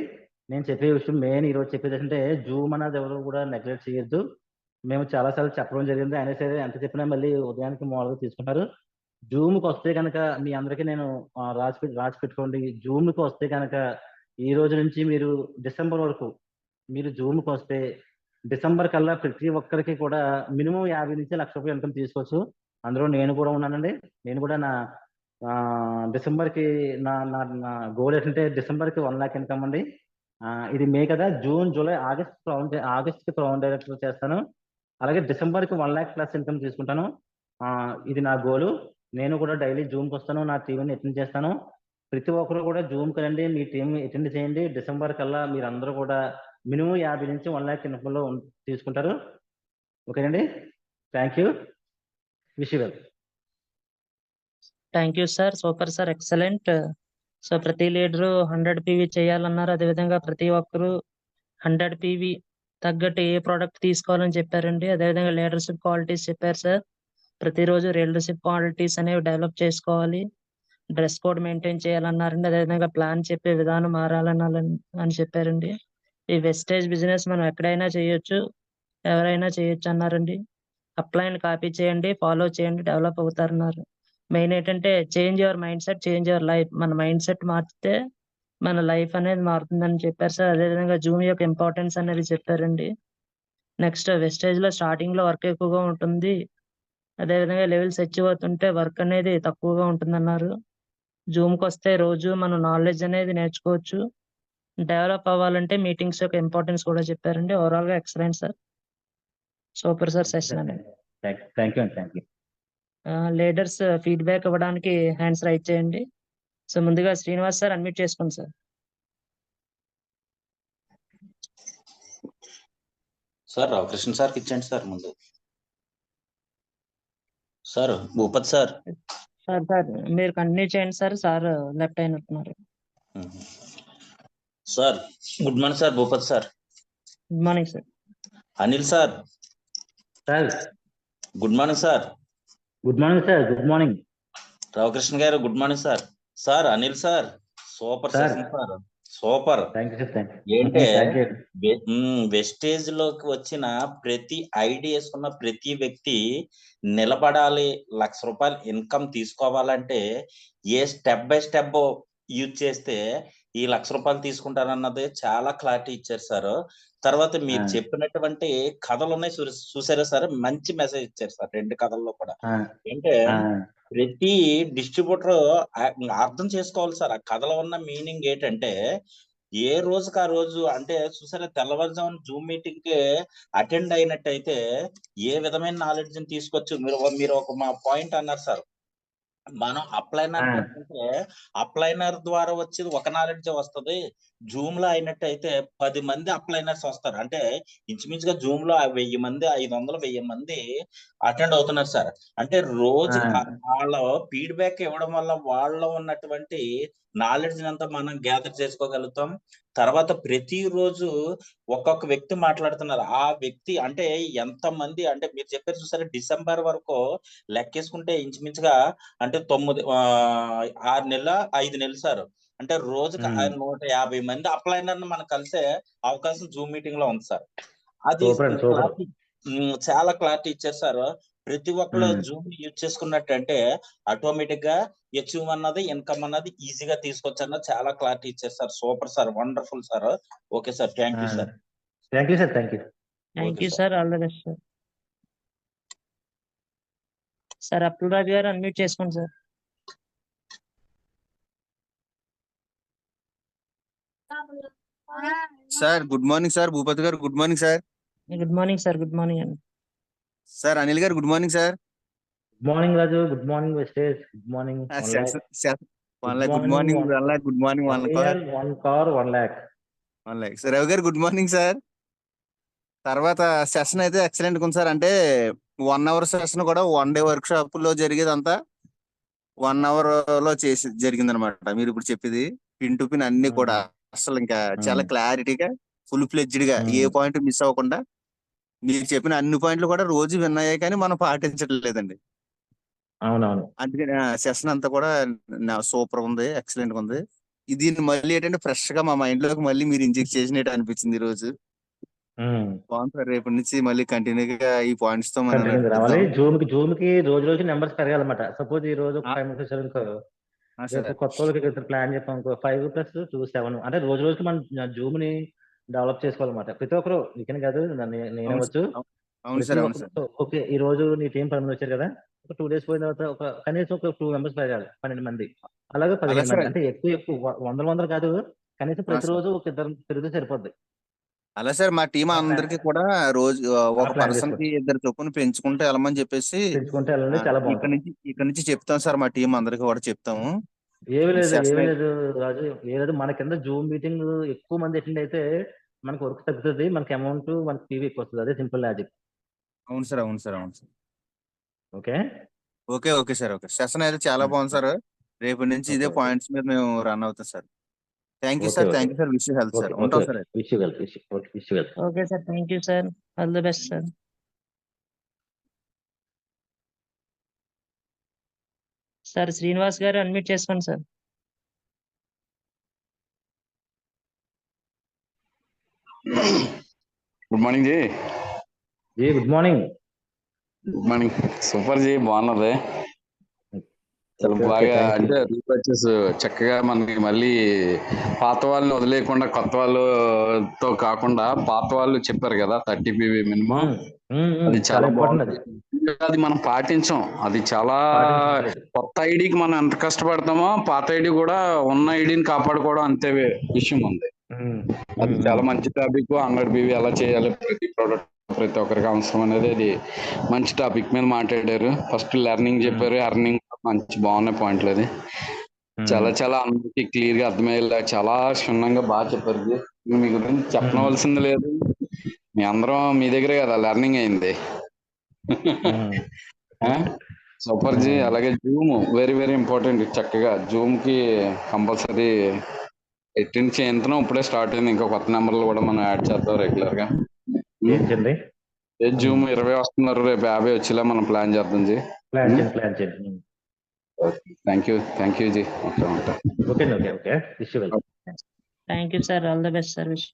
నేను చెప్పే విషయం మెయిన్ ఈరోజు చెప్పేది ఏంటంటే, జూమ్ అనేది ఎవరు కూడా నెగ్లెక్ట్ చేయొద్దు. మేము చాలాసార్లు చెప్పడం జరిగింది, అయినా సరే ఎంత చెప్పినా మళ్ళీ ఉదయానికి మామూలుగా తీసుకుంటారు. జూమ్కి వస్తే కనుక మీ అందరికీ నేను రాసి పెట్టుకోండి. జూమ్కి వస్తే కనుక ఈ రోజు నుంచి మీరు డిసెంబర్ వరకు మీరు జూమ్కి వస్తే, డిసెంబర్ కల్లా ప్రతి ఒక్కరికి కూడా మినిమం 50 నుంచి 1,00,000 ఇన్కమ్ తీసుకోవచ్చు. అందులో నేను కూడా ఉన్నానండి. నేను కూడా డిసెంబర్కి నా గోల్ ఏంటంటే డిసెంబర్కి 1 lakh ఇన్కమ్ అండి. ఇది మే కదా, జూన్, జూలై, ఆగస్ట్కి ప్రౌన్ డైరెక్టర్ చేస్తాను. అలాగే డిసెంబర్కి 1 lakh ప్లస్ ఇన్కమ్ తీసుకుంటాను. ఇది నా గోలు. నేను కూడా డైలీ జూమ్కి వస్తాను, నా టీంని అటెండ్ చేస్తాను. ప్రతి ఒక్కరు కూడా జూమ్కి రండి, మీ టీం అటెండ్ చేయండి. డిసెంబర్ కల్లా మీరందరూ కూడా మినిమం 50 నుంచి 1 lakh ఇన్కమ్లో తీసుకుంటారు. ఓకేనండి. Thank you. Wish you well. Thank you sir. Super sir, excellent. So ప్రతి లీడరు 100 PV చేయాలన్నారు. అదేవిధంగా ప్రతి ఒక్కరు 100 PV తగ్గట్టు ఏ ప్రోడక్ట్ తీసుకోవాలని చెప్పారండి. అదేవిధంగా లీడర్షిప్ క్వాలిటీస్ చెప్పారు సార్. ప్రతిరోజు లీడర్షిప్ క్వాలిటీస్ అనేవి డెవలప్ చేసుకోవాలి. డ్రెస్ కోడ్ మెయింటైన్ చేయాలన్నారండి. అదేవిధంగా ప్లాన్ చెప్పే విధానం అని చెప్పారండి. ఈ వెస్టేజ్ బిజినెస్ మనం ఎక్కడైనా చేయొచ్చు, ఎవరైనా చేయొచ్చు అన్నారండి. అప్లైన్ కాపీ చేయండి, ఫాలో చేయండి, డెవలప్ అవుతారన్నారు. మెయిన్ ఏంటంటే change your mind set, change your life. మన మైండ్ సెట్ మార్చితే మన లైఫ్ అనేది మారుతుందని చెప్పారు సార్. అదేవిధంగా జూమ్ యొక్క ఇంపార్టెన్స్ అనేది చెప్పారండి. నెక్స్ట్ వెస్టేజ్ లో స్టార్టింగ్ లో వర్క్ ఎక్కువగా ఉంటుంది. అదేవిధంగా లెవెల్స్ అచీవ్ అవుతుంటే వర్క్ అనేది తక్కువగా ఉంటుందన్నారు. జూమ్కి వస్తే రోజు మనం నాలెడ్జ్ అనేది నేర్చుకోవచ్చు. డెవలప్ అవ్వాలంటే మీటింగ్స్ యొక్క ఇంపార్టెన్స్ కూడా చెప్పారండి. ఓవరాల్ గా excellent sir. Super sir session అనేది. థ్యాంక్ యూ అండి. Thank you. లీడర్స్ ఫీడ్బ్యాక్ ఇవ్వడానికి హ్యాండ్స్ రైట్ చేయండి. సో ముందుగా శ్రీనివాస్ సార్ అన్మ్యూట్ చేసుకోండి సార్. సార్ రామకృష్ణ సార్కి ఇచ్చండి సార్ ముందు. Sir Bhupath sir. సార్ మీరు కంటిన్యూ చేయండి సార్. సార్ లెఫ్ట్ అయినట్టున్నారు. Sir good morning sir. Bhupath sir. Good morning sir. Anil sir. Sir good morning sir. Good morning sir. Good morning. Ramakrishna గారు good morning sir. Sir Anil sir super session sir. Super. ఏంటే wastage లోకి వచ్చిన ప్రతి ID వేసుకున్న ప్రతి వ్యక్తి నిలబడాలి, ₹1,00,000 ఇన్కమ్ తీసుకోవాలంటే ఏ స్టెప్ బై స్టెప్ యూజ్ చేస్తే ఈ ₹1,00,000 తీసుకుంటారన్నది చాలా క్లారిటీ ఇచ్చారు సార్. తర్వాత మీరు చెప్పినటువంటి కథలు ఉన్నాయి చూసారా సార్, మంచి మెసేజ్ ఇచ్చారు సార్ 2 కథల్లో కూడా. అంటే ప్రతి డిస్ట్రిబ్యూటర్ అర్థం చేసుకోవాలి సార్ ఆ కథలో ఉన్న మీనింగ్ ఏంటంటే, ఏ రోజుకి ఆ రోజు అంటే చూసారా, తెల్లవారుజామున జూమ్ మీటింగ్ కి అటెండ్ అయినట్టయితే ఏ విధమైన నాలెడ్జ్ ని తీసుకోవచ్చు. మీరు ఒక మా పాయింట్ అన్నారు సార్, మనం అప్లైనర్ పెట్టుకుంటే అప్లైనర్ ద్వారా వచ్చేది ఒక నాలెడ్జ్ వస్తుంది. జూమ్ లో అయినట్టయితే 10 మంది అప్లైనర్స్ వస్తారు. అంటే ఇంచుమించుగా జూమ్ లో 1000 మంది, 500-1000 మంది అటెండ్ అవుతున్నారు సార్. అంటే రోజు వాళ్ళ ఫీడ్బ్యాక్ ఇవ్వడం వల్ల వాళ్ళలో ఉన్నటువంటి నాలెడ్జ్ అంతా మనం గ్యాదర్ చేసుకోగలుగుతాం. తర్వాత ప్రతిరోజు ఒక్కొక్క వ్యక్తి మాట్లాడుతున్నారు. ఆ వ్యక్తి అంటే ఎంతమంది అంటే మీరు చెప్పారు చూసారా, డిసెంబర్ వరకు లెక్కేసుకుంటే ఇంచుమించుగా అంటే 6 నెలల 5 నెలలు సార్. అంటే రోజుకి 150 మంది అప్లైనర్ని మనం కలిసే అవకాశం జూమ్ మీటింగ్ లో ఉంది సార్. అది క్లారిటీ చాలా క్లారిటీ ఇచ్చారు సార్. ప్రతి ఒక్కరు జూమ్ యూజ్ చేసుకున్నట్టంటే ఆటోమేటిక్ గా అచీవ్ అన్నది, ఇన్కమ్ అన్నది ఈజీగా తీసుకొచ్చు అన్నది చాలా క్లారిటీ ఇచ్చారు sir. Super sir, wonderful sir. Okay sir, thank you sir. Thank you sir, thank you. Thank you sir, all the best sir. Sir Appal Raju గారు అన్మ్యూట్ చేసుకోండి sir. Sir good morning sir. Bhupathi గారు good morning sir. Good morning sir. Good morning అండి. Sir Anil గారు good morning sir. Good morning Raju. Good morning వెస్టేజ్. Good morning. 1 lakh good morning. 1 lakh good morning. 1 car 1 lakh. 1 lakh sir. Ravi గారు good morning sir. తర్వాత session అయితే excellent ఉంది sir. అంటే 1 hour session కూడా 1 day work shop లో జరిగేదంతా 1 hour లో జరిగింది అనమాట. మీరు ఇప్పుడు చెప్పేది పిన్ టు పిన్ అన్ని కూడా అసలు ఇంకా చాలా క్లారిటీగా ఫుల్ ఫ్లెడ్జ్డ్ గా ఏ పాయింట్ మిస్ అవ్వకుండా మీరు చెప్పిన అన్ని పాయింట్లు కూడా రోజు విన్నాయే కానీ మనం పాటించట్లేదండి. అవునవును. అందుకని సెషన్ అంతా కూడా సూపర్ ఉంది, ఎక్సలెంట్ గా ఉంది. దీన్ని మళ్ళీ ఏంటంటే ఫ్రెష్ గా మా మైండ్ లోకి మళ్ళీ మీరు ఇంజెక్ట్ చేసినట్టు అనిపించింది ఈ రోజు. బాగుంది సార్. రేపటి నుంచి మళ్ళీ కంటిన్యూగా ఈ పాయింట్స్ తో మనం రావాలి. జూమ్ కి రోజు రోజు నెంబర్స్ పెరగాలన్నమాట. సపోజ్ ఈ రోజు 5 members అనుకో, కొత్త వాళ్ళకి ప్లాన్ చెప్పాం అనుకో 5 + 2 7. అంటే రోజు రోజుకి మనం జూమ్ ని డెవలప్ చేసుకోవాలన్నమాట. ప్రతి ఒక్కరు నీకని కాదు, నేనవచ్చు. ఓకే, ఈ రోజు నీ టీం 10 మంది వచ్చారు కదా, ఒక 2 days పోయిన తర్వాత ఒక కనీసం ఒక 2 members పెరగాలి, 12 మంది. అలాగే 15 మంది. అంటే ఎక్కువ వందలు కాదు, కనీసం ప్రతిరోజు ఒక 2 పెరిగితే సరిపోద్ది. అలా సార్ మా టీం అందరికి కూడా రోజు ఒక పర్సన్ కి 2 చొప్పున పెంచుకుంటే వెళ్ళమని చెప్పేసి ఇక్కడ నుంచి చెప్తాం సార్. మా టీం అందరికి కూడా చెప్తాము. ఏమీ లేదు రాజు, ఏలేదు. మన కింద జూమ్ మీటింగ్ ఎక్కువ మంది అటెండ్ అయితే మనకు వర్క్ తగ్గుతుంది, మనకి అమౌంట్, మనకి టీవీ ఎక్కువ వస్తుంది. అదే సింపుల్ లాజిక్. అవును సార్, అవును సార్, అవును sir. Okay okay okay sir. Okay, session అయితే చాలా బాగుంది సార్. రేపటి నుంచి ఇదే పాయింట్స్ మీద మేము రన్ అవుతాం sir. Thank you sir. Thank you sir. Wish you health sir. ఉంటాం sir. Okay sir, thank you sir. All the best sir. Sir Srinivas గారు అన్మ్యూట్ చేసుకోండి sir. Good morning ji. Good morning. Good morning. Super ji, బాగున్నది. చాలా బాగా అంటే researches చక్కగా మనకి మళ్ళీ పాత వాళ్ళని వదిలేయకుండా కొత్త వాళ్ళతో కాకుండా పాత వాళ్ళు చెప్పారు కదా 30 PV మినిమం. అది చాలా బాగుంది. అది మనం పాటించాం. అది చాలా కొత్త ఐడికి మనం ఎంత కష్టపడతామో పాత ఐడి కూడా ఉన్న ఐడిని కాపాడుకోవడం అంతే విషయం ఉంది. అది చాలా మంచి టాపిక్. 100 PV ఎలా చేయాలి, ప్రతి ఒక్కరికి అవసరం అనేది అది మంచి టాపిక్ మీద మాట్లాడారు. ఫస్ట్ లెర్నింగ్ చెప్పారు, ఎర్నింగ్ మంచి బాగున్నాయి పాయింట్లు. అది చాలా చాలా అందరికి క్లియర్ గా అర్థమయ్యేలా చాలా క్షుణ్ణంగా బాగా చెప్పారు. మీ గురించి చెప్పవలసింది లేదు, మీ అందరం మీ దగ్గరే కదా లెర్నింగ్ అయింది. సూపర్ జీ. అలాగే జూమ్ వెరీ వెరీ ఇంపార్టెంట్. చక్కగా జూమ్ కి కంపల్సరీ అటెండ్ చేయించడం. ఇప్పుడే స్టార్ట్ అయింది. ఇంకా కొత్త నెంబర్లు కూడా మనం యాడ్ చేద్దాం రెగ్యులర్ గా. జూమ్ 20 వస్తున్నారు, రేపు 50 వచ్చేలా మనం ప్లాన్ చేద్దాం జీ. థ్యాంక్ యూ జీ. Okay. Thank you sir. All the best sir. Wish